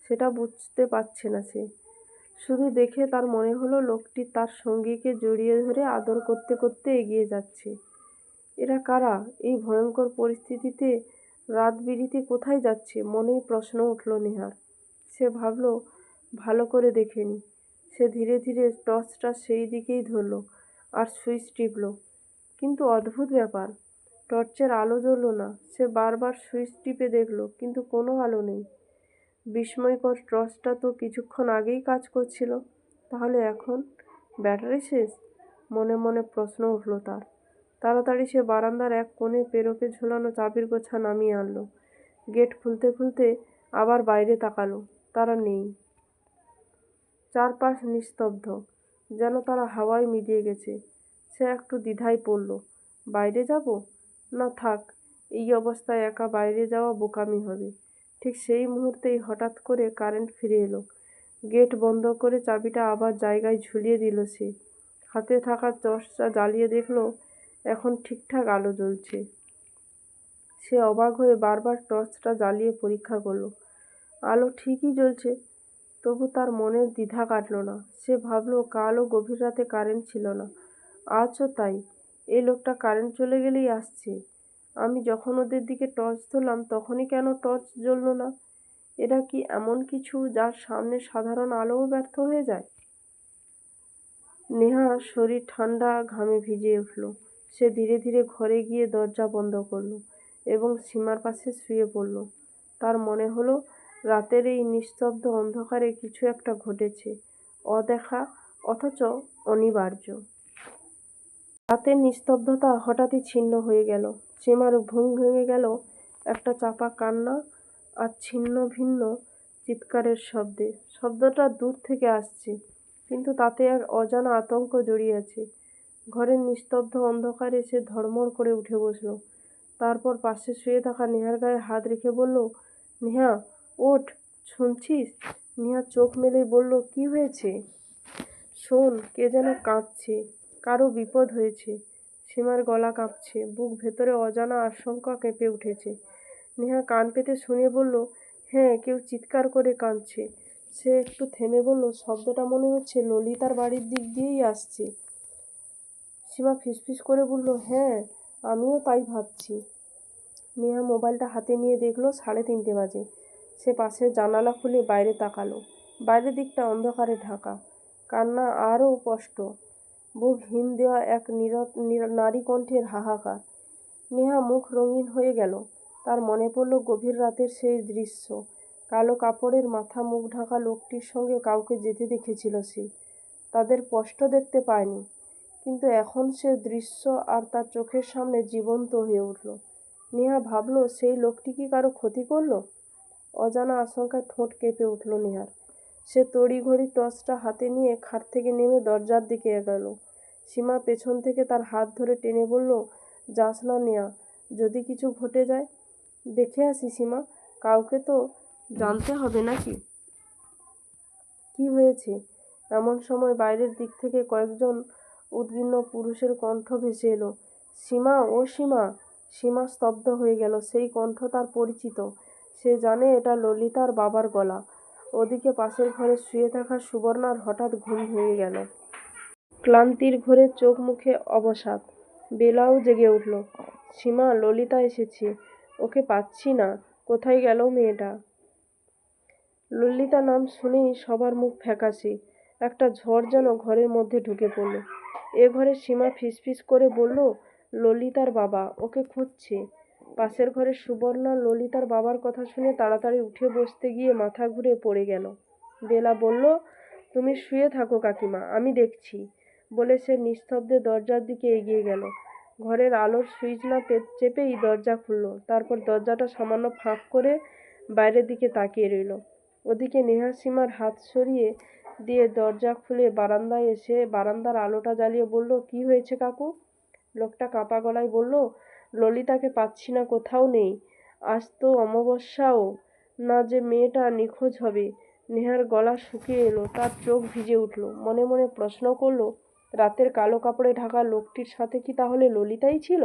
সেটা বুঝতে পারছে না সে। শুধু দেখে তার মনে হলো লোকটি তার সঙ্গীকে জড়িয়ে ধরে আদর করতে করতে এগিয়ে যাচ্ছে। এরা কারা? এই ভয়ঙ্কর পরিস্থিতিতে রাত বিরিতে কোথায় যাচ্ছে? মনেই প্রশ্ন উঠল নেহার। সে ভাবল ভালো করে দেখে নি। সে ধীরে ধীরে টর্চটা সেই দিকেই ধরল আর সুইচ টিপল। কিন্তু অদ্ভুত ব্যাপার, টর্চের আলো জ্বলল না। সে বারবার সুইচ টিপে দেখল, কিন্তু কোনো আলো নেই। বিস্ময়কর, টর্চটা তো কিছুক্ষণ আগেই কাজ করছিল। তাহলে এখন ব্যাটারি শেষ? মনে মনে প্রশ্ন উঠল তার। তাড়াতাড়ি সে বারান্দার এক কোণে পেরোকে ঝোলানো চাবির গোছা নামিয়ে আনলো। গেট খুলতে খুলতে আবার বাইরে তাকালো। তারা নেই। চারপাশ নিস্তব্ধ, যেন তারা হাওয়ায় মিলিয়ে গেছে। সে একটু দ্বিধায় পড়ল। বাইরে যাব? না থাক, এই অবস্থায় একা বাইরে যাওয়া বোকামি হবে। ঠিক সেই মুহূর্তেই হঠাৎ করে কারেন্ট ফিরে এলো। গেট বন্ধ করে চাবিটা আবার জায়গায় ঝুলিয়ে দিল সে। হাতে থাকা টর্চটা জ্বালিয়ে দেখল এখন ঠিকঠাক আলো জ্বলছে। সে অবাক হয়ে বারবার টর্চটা জ্বালিয়ে পরীক্ষা করলো। আলো ঠিকই জ্বলছে। তবু তার মনের দ্বিধা কাটল না। সে ভাবল কালও গভীর রাতে কারেন্ট ছিল না, আজও তাই। এই লোকটা কারেন্ট চলে গেলেই আসছে। আমি যখন ওদের দিকে টর্চ ধরলাম তখনই কেন টর্চ জ্বলল না? এরা কি এমন কিছু যার সামনে সাধারণ আলোও ব্যর্থ হয়ে যায়? নেহার শরীর ঠান্ডা ঘামে ভিজে উঠল। সে ধীরে ধীরে ঘরে গিয়ে দরজা বন্ধ করল এবং সীমার পাশে শুয়ে পড়ল। তার মনে হলো রাতের এই নিস্তব্ধ অন্ধকারে কিছু একটা ঘটেছে, অদেখা অথচ অনিবার্য। রাতের নিস্তব্ধতা হঠাৎই ছিন্ন হয়ে গেল। সীমার ঘুম ভেঙে গেল একটা চাপা কান্না আর ছিন্ন ভিন্ন চিৎকারের শব্দে। শব্দটা দূর থেকে আসছে, কিন্তু তাতে এক অজানা আতঙ্ক জড়িয়ে আছে। ঘরের নিস্তব্ধ অন্ধকারে সে ধড়মড় করে উঠে বসল। তারপর পাশে শুয়ে থাকা নেহার গায়ে হাত রেখে বলল, নেহা ওঠ, শুনছিস? নেহা চোখ মেলেই বলল, কি হয়েছে? শোন, কে যেন কাঁদছে, কারো বিপদ হয়েছে। সীমার গলা কাঁপছে, বুক ভেতরে অজানা আশঙ্কা কেঁপে উঠেছে। নেহা কান পেতে শুনে বলল, হ্যাঁ, কেউ চিৎকার করে কাঁদছে। সে একটু থেমে বলল, শব্দটা মনে হচ্ছে ললিতার বাড়ির দিক দিয়েই আসছে। সীমা ফিসফিস করে বলল, হ্যাঁ, আমিও তাই ভাবছি। নেহা মোবাইলটা হাতে নিয়ে দেখলো 3:30 বাজে। সে পাশের জানালা খুলে বাইরে তাকালো। বাইরের দিকটা অন্ধকারে ঢাকা। কান্না আরও স্পষ্ট। বুক হিম দেওয়া এক নারী কণ্ঠের হাহাকার। নেহা মুখ রঙিন হয়ে গেল। তার মনে পড়ল গভীর রাতের সেই দৃশ্য। কালো কাপড়ের মাথা মুখ ঢাকা লোকটির সঙ্গে কাউকে যেতে দেখেছিল সে। তাদের স্পষ্ট দেখতে পায়নি, কিন্তু এখন সে দৃশ্য আর তার চোখের সামনে জীবন্ত হয়ে উঠল। নেহা ভাবল, সেই লোকটি কি কারো ক্ষতি করল? অজানা আশঙ্কায় ঠোঁট কেঁপে উঠল নেহার। সে তড়িঘড়ি টর্চটা হাতে নিয়ে খাট থেকে নেমে দরজার দিকে এগোলো। সীমা পেছন থেকে তার হাত ধরে টেনে বলল, যাস না নেহা, যদি কিছু ঘটে যায়। দেখে আসি সীমা, কাউকে তো জানতে হবে নাকি? কি হয়েছে? এমন সময় বাইরের দিক থেকে কয়েকজন উদ্বিগ্ন পুরুষের কণ্ঠ ভেসে এলো। সীমা, ও সীমা! সীমা স্তব্ধ হয়ে গেল। সেই কণ্ঠ তার পরিচিত। সে জানে এটা ললিতার বাবার গলা। ওদিকে পাশের ঘরে শুয়ে থাকা সুবর্ণার হঠাৎ ঘুম ভেঙে গেল। ক্লান্তির ঘোরে চোখ মুখে অবসাদ। বেলাও জেগে উঠল। সীমা, ললিতা এসেছে, ওকে পাচ্ছি না। কোথায় গেল মেয়েটা? ললিতা নাম শুনেই সবার মুখ ফ্যাকাশে। একটা ঝড় যেন ঘরের মধ্যে ঢুকে পড়ল। এ ঘরে সীমা ফিসফিস করে বলল, ললিতার বাবা ওকে খুঁজছে। পাশের ঘরে সুবর্ণা ললিতার বাবার কথা শুনে তাড়াতাড়ি উঠে বসতে গিয়ে মাথা ঘুরে পড়ে গেল। বেলা বলল, তুমি শুয়ে থাকো কাকিমা, আমি দেখছি, বলে সে নিস্তব্ধে দরজার দিকে এগিয়ে গেল। ঘরের আলোর সুইচ না চেপেই দরজা খুলল। তারপর দরজাটা সামান্য ফাঁক করে বাইরের দিকে তাকিয়ে রইল। ওদিকে নেহা সীমার হাত সরিয়ে দিয়ে দরজা খুলে বারান্দায় এসে বারান্দার আলোটা জ্বালিয়ে বলল, কি হয়েছে কাকু? লোকটা কাঁপা গলায় বলল, ললিতাকে পাচ্ছি না, কোথাও নেই। আজ তো অমাবস্যাও না যে মেয়েটা নিখোঁজ হবে। নেহার গলা শুকিয়ে এলো, তার চোখ ভিজে উঠল। মনে মনে প্রশ্ন করলো, রাতের কালো কাপড়ে ঢাকা লোকটির সাথে কি তাহলে ললিতাই ছিল?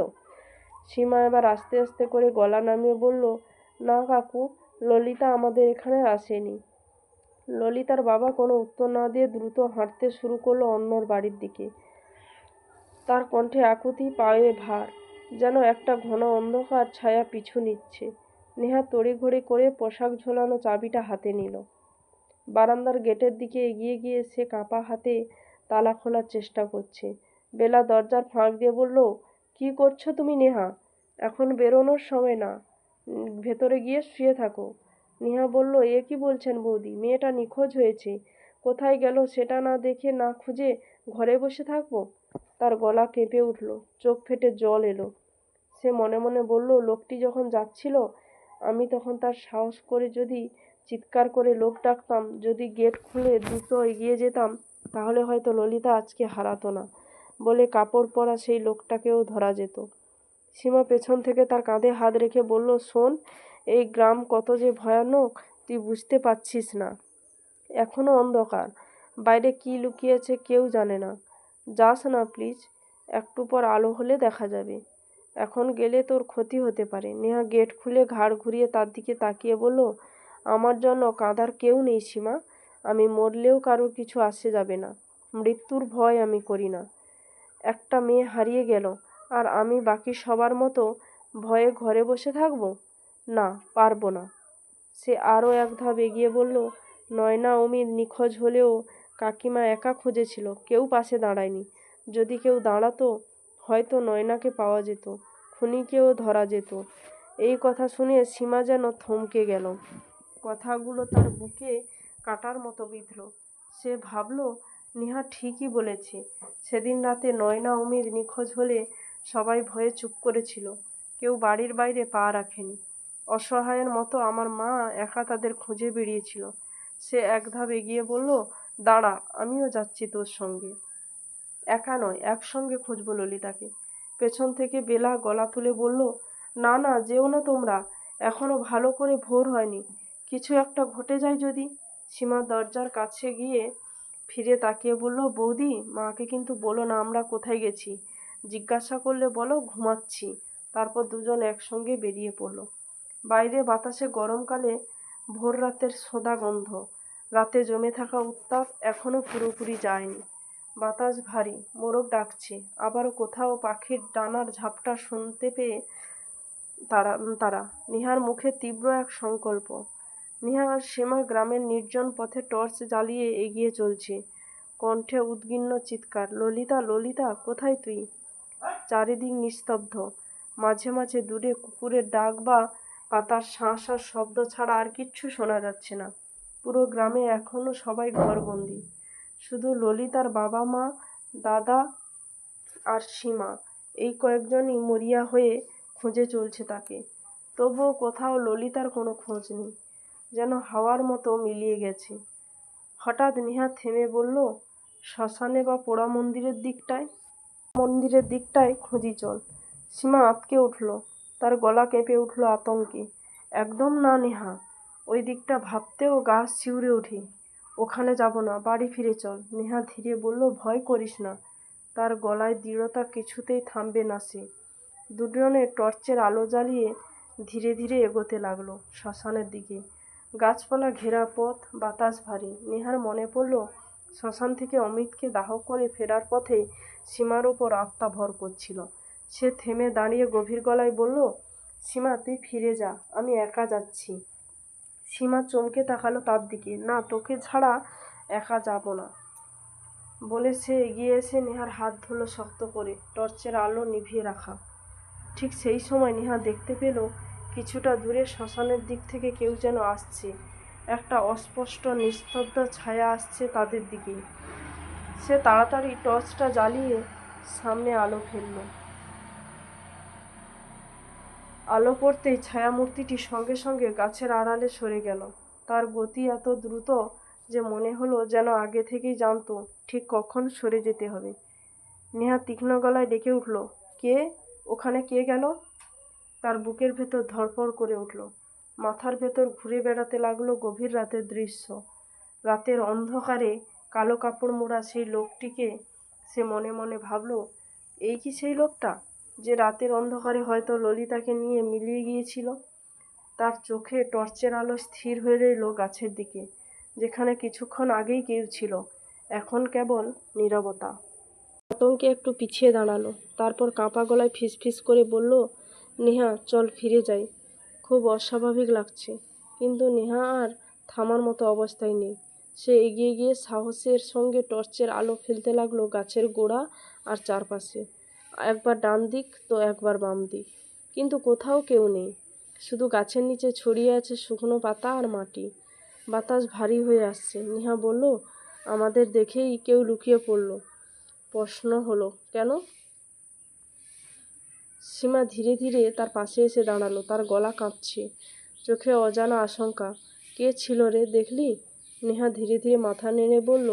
সীমা এবার আস্তে আস্তে করে গলা নামিয়ে বলল, না কাকু, ললিতা আমাদের এখানে আসেনি। ললিতার বাবা কোনো উত্তর না দিয়ে দ্রুত হাঁটতে শুরু করলো অন্যর বাড়ির দিকে। তার কণ্ঠে আকুতি, পায়ে ভার, যেন একটা ঘন অন্ধকার ছায়া পিছু নিচ্ছে। নেহা তড়িঘড়ি করে পোশাক ঝোলানো চাবিটা হাতে নিল। বারান্দার গেটের দিকে এগিয়ে গিয়ে সে কাঁপা হাতে তালা খোলার চেষ্টা করছে। বেলা দরজার ফাঁক দিয়ে বলল, কি করছো তুমি নেহা? এখন বেরোনোর সময় না, ভেতরে গিয়ে শুয়ে থাকো। নেহা বলল, এ কি বলছেন বৌদি? মেয়েটা নিখোঁজ হয়েছে, কোথায় গেল সেটা না দেখে না খুঁজে ঘরে বসে থাকবো? তার গলা কেঁপে উঠল, চোখ ফেটে জল এলো। সে মনে মনে বলল, লোকটি যখন যাচ্ছিল আমি তখন তার সাহস করে যদি চিৎকার করে লোক ডাকতাম, যদি গেট খুলে দ্রুত এগিয়ে যেতাম, তাহলে হয়তো ললিতা আজকে হারাতো না বলে কাপড় পরা সেই লোকটাকেও ধরা যেত। সীমা পেছন থেকে তার কাঁধে হাত রেখে বলল, শোন, এই গ্রাম কত যে ভয়ানক তুই বুঝতে পারছিস না। এখনো অন্ধকার, বাইরে কি লুকিয়েছে কেউ জানে না। যাস না প্লিজ, একটু পর আলো হলে দেখা যাবে। এখন গেলে তোর ক্ষতি হতে পারে। নেহা গেট খুলে ঘাড় ঘুরিয়ে তার দিকে তাকিয়ে বলল, আমার জন্য কাঁদার কেউ নেই সীমা। আমি মরলেও কারোর কিছু আসে যাবে না। মৃত্যুর ভয় আমি করি না। একটা মেয়ে হারিয়ে গেল আর আমি বাকি সবার মতো ভয়ে ঘরে বসে থাকবো? না, পারবো না। সে আরও এক ধাপ এগিয়ে বলল, নয়না অমিত নিখোঁজ হলেও কাকিমা একা খুঁজেছিল, কেউ পাশে দাঁড়ায়নি। যদি কেউ দাঁড়াতো হয়তো নয়নাকে পাওয়া যেত, খুনিকেও ধরা যেত। এই কথা শুনে সীমা যেন থমকে গেল। কথাগুলো তার বুকে কাটার মতো বিঁধল। সে ভাবল, নেহা ঠিকই বলেছে। সেদিন রাতে নয়না অমিত নিখোঁজ হলে সবাই ভয়ে চুপ করেছিল, কেউ বাড়ির বাইরে পা রাখেনি। অসহায়ের মতো আমার মা একা তাদের খুঁজে বেরিয়েছিল। সে এক ধাপ এগিয়ে বলল, দাঁড়া, আমিও যাচ্ছি তোর সঙ্গে। একা নয়, একসঙ্গে খুঁজবো ললিতাকে। পেছন থেকে বেলা গলা তুলে বলল, না না, যেও না তোমরা, এখনো ভালো করে ভোর হয়নি, কিছু একটা ঘটে যায় যদি। সীমা দরজার কাছে গিয়ে ফিরে তাকিয়ে বলল, বৌদি, মাকে কিন্তু বলো না আমরা কোথায় গেছি। জিজ্ঞাসা করলে বলো ঘুমাচ্ছি। তারপর দুজন একসঙ্গে বেরিয়ে পড়ল। বাইরে বাতাসে গরমকালে ভোর রাতের সোঁদা গন্ধ। রাতে জমে থাকা উত্তাপ এখনো পুরোপুরি যায়নি। বাতাস ভারী, মোরগ ডাকছে। আবারও কোথাও পাখির ডানার ঝাপটা শুনতে পেয়ে তারা তারা নেহার মুখে তীব্র এক সংকল্প। নেহা আর সীমা গ্রামের নির্জন পথে টর্চ জ্বালিয়ে এগিয়ে চলছে। কণ্ঠে উদ্বিগ্ন চিৎকার, ললিতা, ললিতা, কোথায় তুই? চারিদিক নিস্তব্ধ। মাঝে মাঝে দূরে কুকুরের ডাক বা পাতার শাঁ শাঁ শব্দ ছাড়া আর কিচ্ছু শোনা যাচ্ছে না। পুরো গ্রামে এখনো সবাই ঘরবন্দি। শুধু ললিতার বাবা মা, দাদা আর সীমা, এই কয়েকজনই মরিয়া হয়ে খুঁজে চলছে তাকে। তবুও কোথাও ললিতার কোনো খোঁজ নেই, যেন হাওয়ার মতো মিলিয়ে গেছে। হঠাৎ নেহা থেমে বলল, শ্মশানে বা পোড়া মন্দিরের দিকটায় খুঁজি চল। সীমা আঁতকে উঠল, তার গলা কেঁপে উঠল আতঙ্কে। একদম না নেহা, ওই দিকটা ভাবতেও গা শিউরে ওঠে। ওখানে যাব না, বাড়ি ফিরে চল। নেহা ধীরে বলল, ভয় করিস না। তার গলায় দৃঢ়তা, কিছুতেই থামবে না সে। দুজনে টর্চের আলো জ্বালিয়ে ধীরে ধীরে এগোতে লাগলো শ্মশানের দিকে। গাছপালা ঘেরা পথ, বাতাস ভারী। নেহার মনে পড়ল শ্মশান থেকে অমিতকে দাহ করে ফেরার পথে সীমার ওপর আত্মা ভর করছিল। সে থেমে দাঁড়িয়ে গভীর গলায় বলল, সীমা, তুই ফিরে যা, আমি একা যাচ্ছি। সীমা চমকে তাকালো তার দিকে। না, তোকে ছাড়া একা যাব না বলে সে এগিয়ে এসে নেহার হাত ধরল শক্ত করে, টর্চের আলো নিভিয়ে রাখা। ঠিক সেই সময় নেহা দেখতে পেল কিছুটা দূরে শ্মশানের দিক থেকে কেউ যেন আসছে। একটা অস্পষ্ট নিস্তব্ধ ছায়া আসছে তাদের দিকে। সে তাড়াতাড়ি টর্চটা জ্বালিয়ে সামনে আলো ফেলল। আলো পড়তেই ছায়ামূর্তিটি সঙ্গে সঙ্গে গাছের আড়ালে সরে গেল। তার গতি এত দ্রুত যে মনে হলো যেন আগে থেকেই জানতো ঠিক কখন সরে যেতে হবে। নেহা তীক্ষ্ণ গলায় ডেকে উঠল, কে? ওখানে কে গেল? তার বুকের ভেতর ধড়ফড় করে উঠল। মাথার ভেতর ঘুরে বেড়াতে লাগলো গভীর রাতের দৃশ্য। রাতের অন্ধকারে কালো কাপড় মোড়া সেই লোকটিকে সে মনে মনে ভাবল, এই কি সেই লোকটা যে রাতের অন্ধকারে হয়তো ললিতাকে নিয়ে মিলিয়ে গিয়েছিল। তার চোখে টর্চের আলো স্থির হয়ে রইল গাছের দিকে, যেখানে কিছুক্ষণ আগেই কেউ ছিল। এখন কেবল নীরবতা। আতঙ্কে একটু পিছিয়ে দাঁড়ালো, তারপর কাঁপা গলায় ফিসফিস করে বলল, নেহা চল ফিরে যাই। খুব অস্বাভাবিক লাগছে। কিন্তু নেহা আর থামার মতো অবস্থায় নেই। সে এগিয়ে গিয়ে সাহসের সঙ্গে টর্চের আলো ফেলতে লাগলো গাছের গোড়া আর চারপাশে। একবার ডান দিক তো একবার বাম দিক, কিন্তু কোথাও কেউ নেই। শুধু গাছের নিচে ছড়িয়ে আছে শুকনো পাতা আর মাটি। বাতাস ভারী হয়ে আসছে। নেহা বলল, আমাদের দেখেই কেউ লুকিয়ে পড়ল। প্রশ্ন হলো, কেন? সীমা ধীরে ধীরে তার পাশে এসে দাঁড়ালো। তার গলা কাঁপছে, চোখে অজানা আশঙ্কা। কে ছিল রে, দেখলি? নেহা ধীরে ধীরে মাথা নেড়ে বলল,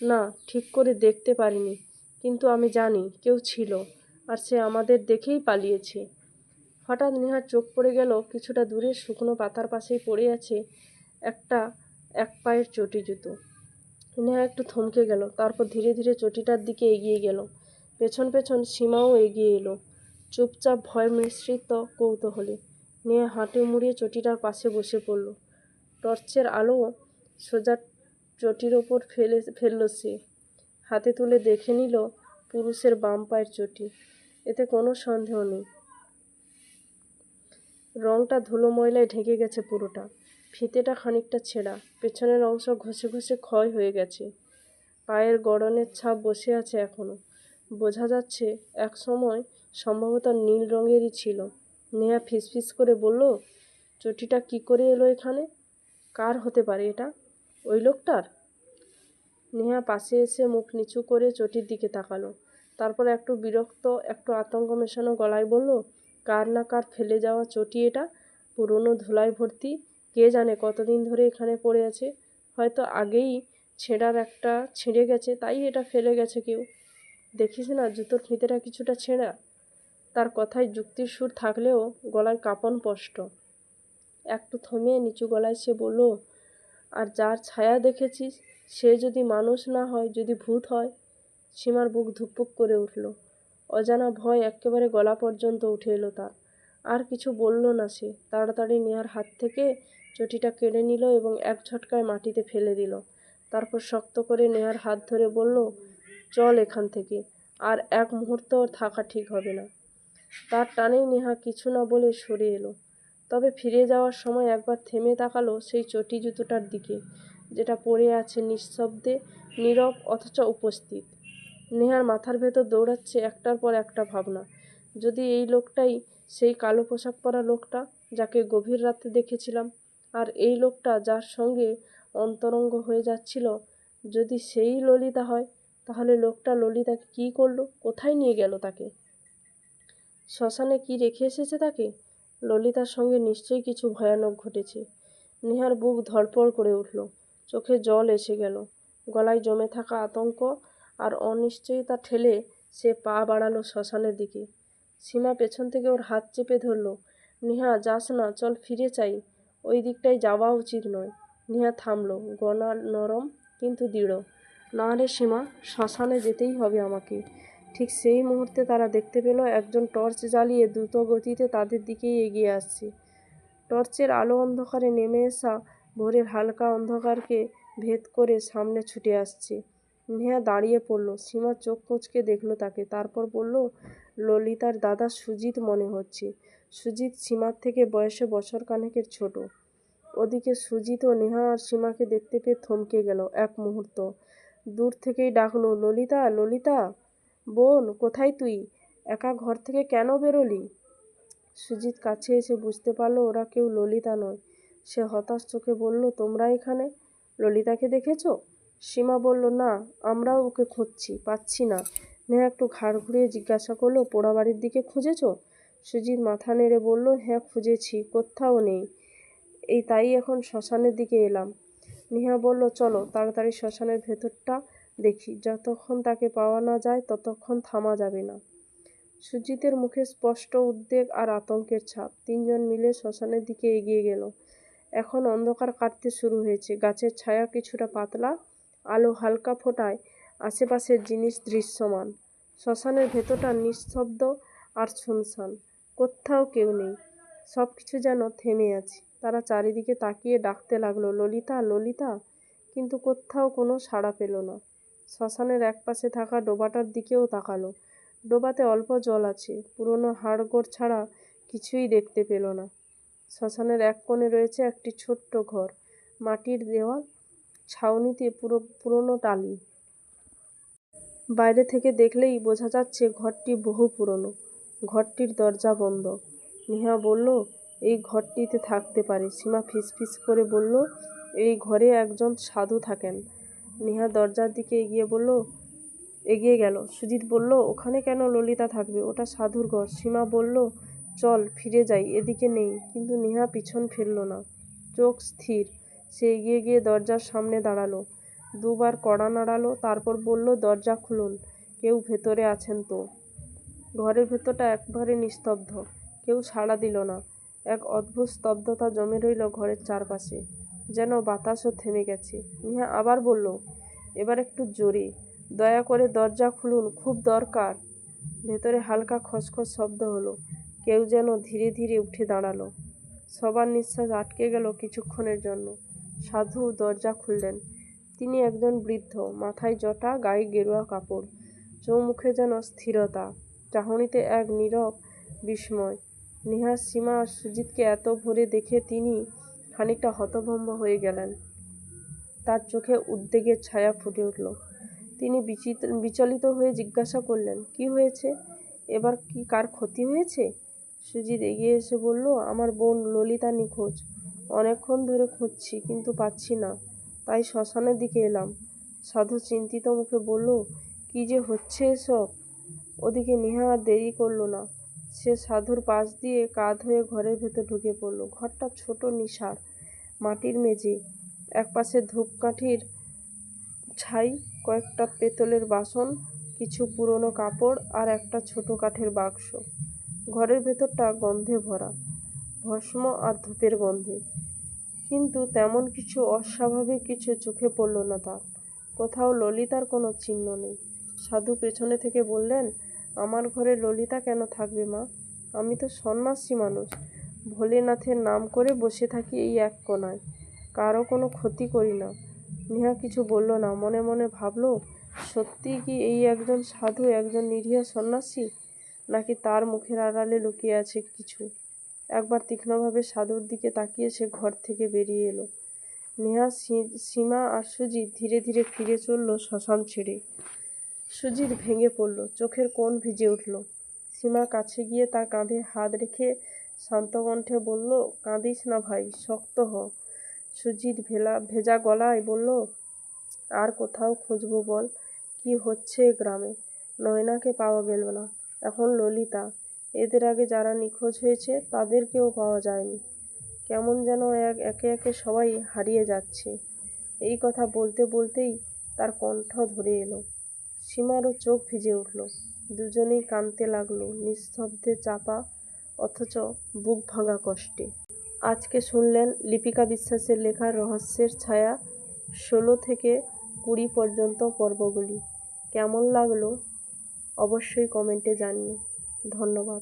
না, ঠিক করে দেখতে পারিনি, কিন্তু আমি জানি কেউ ছিল, আর সে আমাদের দেখেই পালিয়েছে। হঠাৎ নেহার চোখ পড়ে গেল কিছুটা দূরে শুকনো পাতার পাশেই পড়ে আছে একটা এক পায়ের চটি জুতো। নেহা একটু থমকে গেল, তারপর ধীরে ধীরে চটিটার দিকে এগিয়ে গেল। পেছন পেছন সীমাও এগিয়ে এলো, চুপচাপ ভয় মিশ্রিত কৌতূহলে। নেহা হাঁটু মুড়িয়ে চটিটার পাশে বসে পড়ল। টর্চের আলো সোজা চটির ওপর ফেলল সে। হাতে তুলে দেখে নিল পুরুষের বাম পায়ের চটি। এতে কোনো সন্দেহ নেই, রংটা ধুলো ময়লায় ঢেকে গেছে পুরোটা। ফিতেটা খানিকটা ছেঁড়া, পেছনের অংশ ঘষে ঘষে ক্ষয় হয়ে গেছে। পায়ের গড়নের ছাপ বসে আছে এখনো। বোঝা যাচ্ছে এক সময় সম্ভবত নীল রঙেরই ছিল। নেহা ফিসফিস করে বলল, চটিটা কি করে এলো এখানে? কার হতে পারে এটা? ওই লোকটার? নেহা পাশে এসে মুখ নিচু করে চটির দিকে তাকালো, তারপর একটু বিরক্ত একটু আতঙ্ক মেশানো গলায় বলল, কার না কার ফেলে যাওয়া চটি এটা, পুরনো ধুলায় ভর্তি। কে জানে কতদিন ধরে এখানে পড়ে আছে। হয়তো আগেই একটা ছিঁড়ে গেছে, তাই এটা ফেলে গেছে কেউ। দেখিস না জুতোর ফিতেটা কিছুটা ছেঁড়া। তার কথায় যুক্তির সুর থাকলেও গলায় কাঁপন স্পষ্ট। একটু থমিয়ে নিচু গলায় সে বলল, আর যার ছায়া দেখেছিস সে যদি মানুষ না হয়, যদি ভূত হয়? সীমার বুক ধুকপুক করে উঠল। অজানা ভয় একেবারে গলা পর্যন্ত উঠে এলো তার। আর কিছু বলল না সে। তাড়াতাড়ি নেহার হাত থেকে চটিটা কেড়ে নিল এবং এক ঝটকায় মাটিতে ফেলে দিল। তারপর শক্ত করে নেহার হাত ধরে বলল, চল এখান থেকে, আর এক মুহূর্ত থাকা ঠিক হবে না। তার টানেই নেহা কিছু না বলে সরে এলো। তবে ফিরে যাওয়ার সময় একবার থেমে তাকালো সেই চটি জুতোটার দিকে, যেটা পড়ে আছে নিঃশব্দে, নীরব অথচ উপস্থিত। নেহার মাথার ভেতর দৌড়াচ্ছে একটার পর একটা ভাবনা। যদি এই লোকটাই সেই কালো পোশাক পরা লোকটা যাকে গভীর রাতে দেখেছিলাম, আর এই লোকটা যার সঙ্গে অন্তরঙ্গ হয়ে যাচ্ছিল, যদি সেই ললিতা হয়, তাহলে লোকটা ললিতাকে কী করলো? কোথায় নিয়ে গেল তাকে? শ্মশানে কি রেখে এসেছে তাকে? ললিতার সঙ্গে নিশ্চয়ই কিছু ভয়ানক ঘটেছে। নেহার বুক ধড়ফড় করে উঠল, চোখে জল এসে গেল। গলায় জমে থাকা আতঙ্ক আর অনিশ্চয়তা ঠেলে সে পা বাড়ালো শ্মশানের দিকে। সীমা পেছন থেকে ওর হাত চেপে ধরল। নেহা, যাস না, চল ফিরে চাই। ওই দিকটায় যাওয়া উচিত নয়। নেহা থামল, গলা নরম কিন্তু দৃঢ়। না রে সীমা, শ্মশানে যেতেই হবে আমাকে। ঠিক সেই মুহূর্তে তারা দেখতে পেল একজন টর্চ জ্বালিয়ে দ্রুত গতিতে তাদের দিকেই এগিয়ে আসছে। টর্চের আলো অন্ধকারে নেমে আসা ভোরের হালকা অন্ধকারকে ভেদ করে সামনে ছুটে আসছে। নেহা দাঁড়িয়ে পড়ল। সীমা চোখ কুঁচকে দেখল তাকে, তারপর বলল, ললিতার দাদা সুজিত মনে হচ্ছে। সুজিত সীমার থেকে বয়সে বছর খানেকের ছোট। ওদিকে সুজিত ও নেহা আর সীমাকে দেখতে পেয়ে থমকে গেল এক মুহূর্ত। দূর থেকেই ডাকলো, ললিতা, ললিতা বোন, কোথায় তুই? একা ঘর থেকে কেন বেরোলি? সুজিত কাছে এসে বুঝতে পারল ওরা কেউ ললিতা নয়। সে হতাশ চোখে বলল, তোমরা এখানে? ললিতাকে দেখেছো? সীমা বলল, না, আমরাও ওকে খুঁজছি, পাচ্ছি না। নেহা একটু ঘাড় ঘুরিয়ে জিজ্ঞাসা করলো, পোড়াবাড়ির দিকে খুঁজেছো? সুজিত মাথা নেড়ে বলল, হ্যাঁ খুঁজেছি, কোথাও নেই। তাই এখন শ্মশানের দিকে এলাম। নেহা বলল, চলো তাড়াতাড়ি শ্মশানের ভেতরটা দেখি। যতক্ষণ তাকে পাওয়া না যায় ততক্ষণ থামা যাবে না। সুজিতের মুখে স্পষ্ট উদ্বেগ আর আতঙ্কের ছাপ। তিনজন মিলে শ্মশানের দিকে এগিয়ে গেল। এখন অন্ধকার কাটতে শুরু হয়েছে। গাছের ছায়া কিছুটা পাতলা, আলো হালকা ফোটায় আশেপাশের জিনিস দৃশ্যমান। শ্মশানের ভেতরটা নিস্তব্ধ আর শুনশান। কোথাও কেউ নেই, সব কিছু যেন থেমে আছে। তারা চারিদিকে তাকিয়ে ডাকতে লাগলো, ললিতা, ললিতা, কিন্তু কোথাও কোনো সাড়া পেল না। শ্মশানের একপাশে থাকা ডোবাটার দিকেও তাকালো। ডোবাতে অল্প জল আছে, পুরনো হাড়গোড় ছাড়া কিছুই দেখতে পেল না। শ্মশানের এক কোণে রয়েছে একটি ছোট্ট ঘর, মাটির দেওয়াল, ছাউনিতে পুরনো টালি। বাইরে থেকে দেখলেই বোঝা যাচ্ছে ঘরটি বহু পুরনো। ঘরটির দরজা বন্ধ। নেহা বলল, এই ঘরটিতে থাকতে পারে। সীমা ফিসফিস করে বলল, এই ঘরে একজন সাধু থাকেন। নেহা দরজার দিকে এগিয়ে গেল। সুজিত বলল, ওখানে কেন ললিতা থাকবে? ওটা সাধুর ঘর। সীমা বলল, চল ফিরে যাই, এদিকে নেই। কিন্তু নেহা পিছন ফিরল না, চোখ স্থির। সে এগিয়ে গিয়ে দরজার সামনে দাঁড়ালো, দুবার কড়া নাড়ালো, তারপর বলল, দরজা খুলুন, কেউ ভেতরে আছেন তো? ঘরের ভেতরটা একবারে নিস্তব্ধ, কেউ সাড়া দিল না। এক অদ্ভুত স্তব্ধতা জমে রইল ঘরের চারপাশে, যেন বাতাসও থেমে গেছে। নেহা আবার বলল, এবার একটু জোরে, দয়া করে দরজা খুলুন, খুব দরকার। ভেতরে হালকা খসখস শব্দ হলো, কেউ যেন ধীরে ধীরে উঠে দাঁড়ালো। সবার নিঃশ্বাস আটকে গেল কিছুক্ষণের জন্য। সাধু দরজা খুললেন। তিনি একজন বৃদ্ধ, মাথায় জটা, গায়ে গেরুয়া কাপড়, চৌমুখে যেন স্থিরতা, চাহনিতে এক নীরব বিস্ময়। নেহা, সীমা আর সুজিতকে এত ভোরে দেখে তিনি খানিকটা হতভম্ব হয়ে গেলেন। তার চোখে উদ্বেগের ছায়া ফুটে উঠল। তিনি বিচলিত হয়ে জিজ্ঞাসা করলেন, কি হয়েছে? এবার কি কার ক্ষতি হয়েছে? সুজিত এগিয়ে এসে বলল, আমার বোন ললিতা নিখোঁজ। অনেকক্ষণ ধরে খুঁজছি, কিন্তু পাচ্ছি না, তাই শ্মশানের দিকে এলাম। সাধু চিন্তিত মুখে বলল, কি যে হচ্ছে এসব? ওদিকে নেহা আর দেরি করল না। সে সাধুর পাশ দিয়ে কাঁধ হয়ে ঘরের ভেতর ঢুকে পড়ল। ঘরটা ছোট, নিসাড়, মাটির মেঝে, একপাশে ধূপকাঠির ছাই, কয়েকটা পেতলের বাসন, কিছু পুরনো কাপড় আর একটা ছোট কাঠের বাক্স। ঘরের ভেতরটা গন্ধে ভরা, ভস্ম আর ধূপের গন্ধে। কিন্তু তেমন কিছু অস্বাভাবিক কিছু চোখে পড়ল না তার। কোথাও ললিতার কোনো চিহ্ন নেই। সাধু পেছনে থেকে বললেন, আমার ঘরে ললিতা কেন থাকবে মা? আমি তো সন্ন্যাসী মানুষ, ভোলেনাথের নাম করে বসে থাকি এই এক কোণায়, কারো কোনো ক্ষতি করি না। নেহা কিছু বলল না, মনে মনে ভাবল, সত্যিই কি এই একজন সাধু একজন নিরীহ সন্ন্যাসী, নাকি তার মুখের আড়ালে লুকিয়ে আছে কিছু? একবার তীক্ষ্ণভাবে সাধুর দিকে তাকিয়ে সে ঘর থেকে বেরিয়ে এলো। নেহা, সীমা আর সুজিত ধীরে ধীরে ফিরে চলল শ্মশান ছেড়ে। সুজিত ভেঙে পড়ল, চোখের কোণ ভিজে উঠল। সীমা কাছে গিয়ে তার কাঁধে হাত রেখে শান্ত কণ্ঠে বলল, কাঁদিস না ভাই, শক্ত হ। সুজিত ভেজা গলায় বলল, আর কোথাও খুঁজবো বল? কি হচ্ছে গ্রামে? নয়নাকে পাওয়া গেল না, এখন ললিতা, এদের আগে যারা নিখোঁজ হয়েছে তাদেরকেও পাওয়া যায়নি। কেমন যেন একে একে সবাই হারিয়ে যাচ্ছে। এই কথা বলতে বলতেই তার কণ্ঠ ধরে এলো। সীমারও চোখ ভিজে উঠল। দুজনেই কাঁদতে লাগলো, নিঃশব্দে, চাপা, অথচ বুক ভাঙা কষ্টে। আজকে শুনলেন লিপিকা বিশ্বাসের লেখা রহস্যের ছায়া 16 থেকে 20 পর্যন্ত পর্বগুলি। কেমন লাগলো অবশ্যই কমেন্টে জানিও। ধন্যবাদ।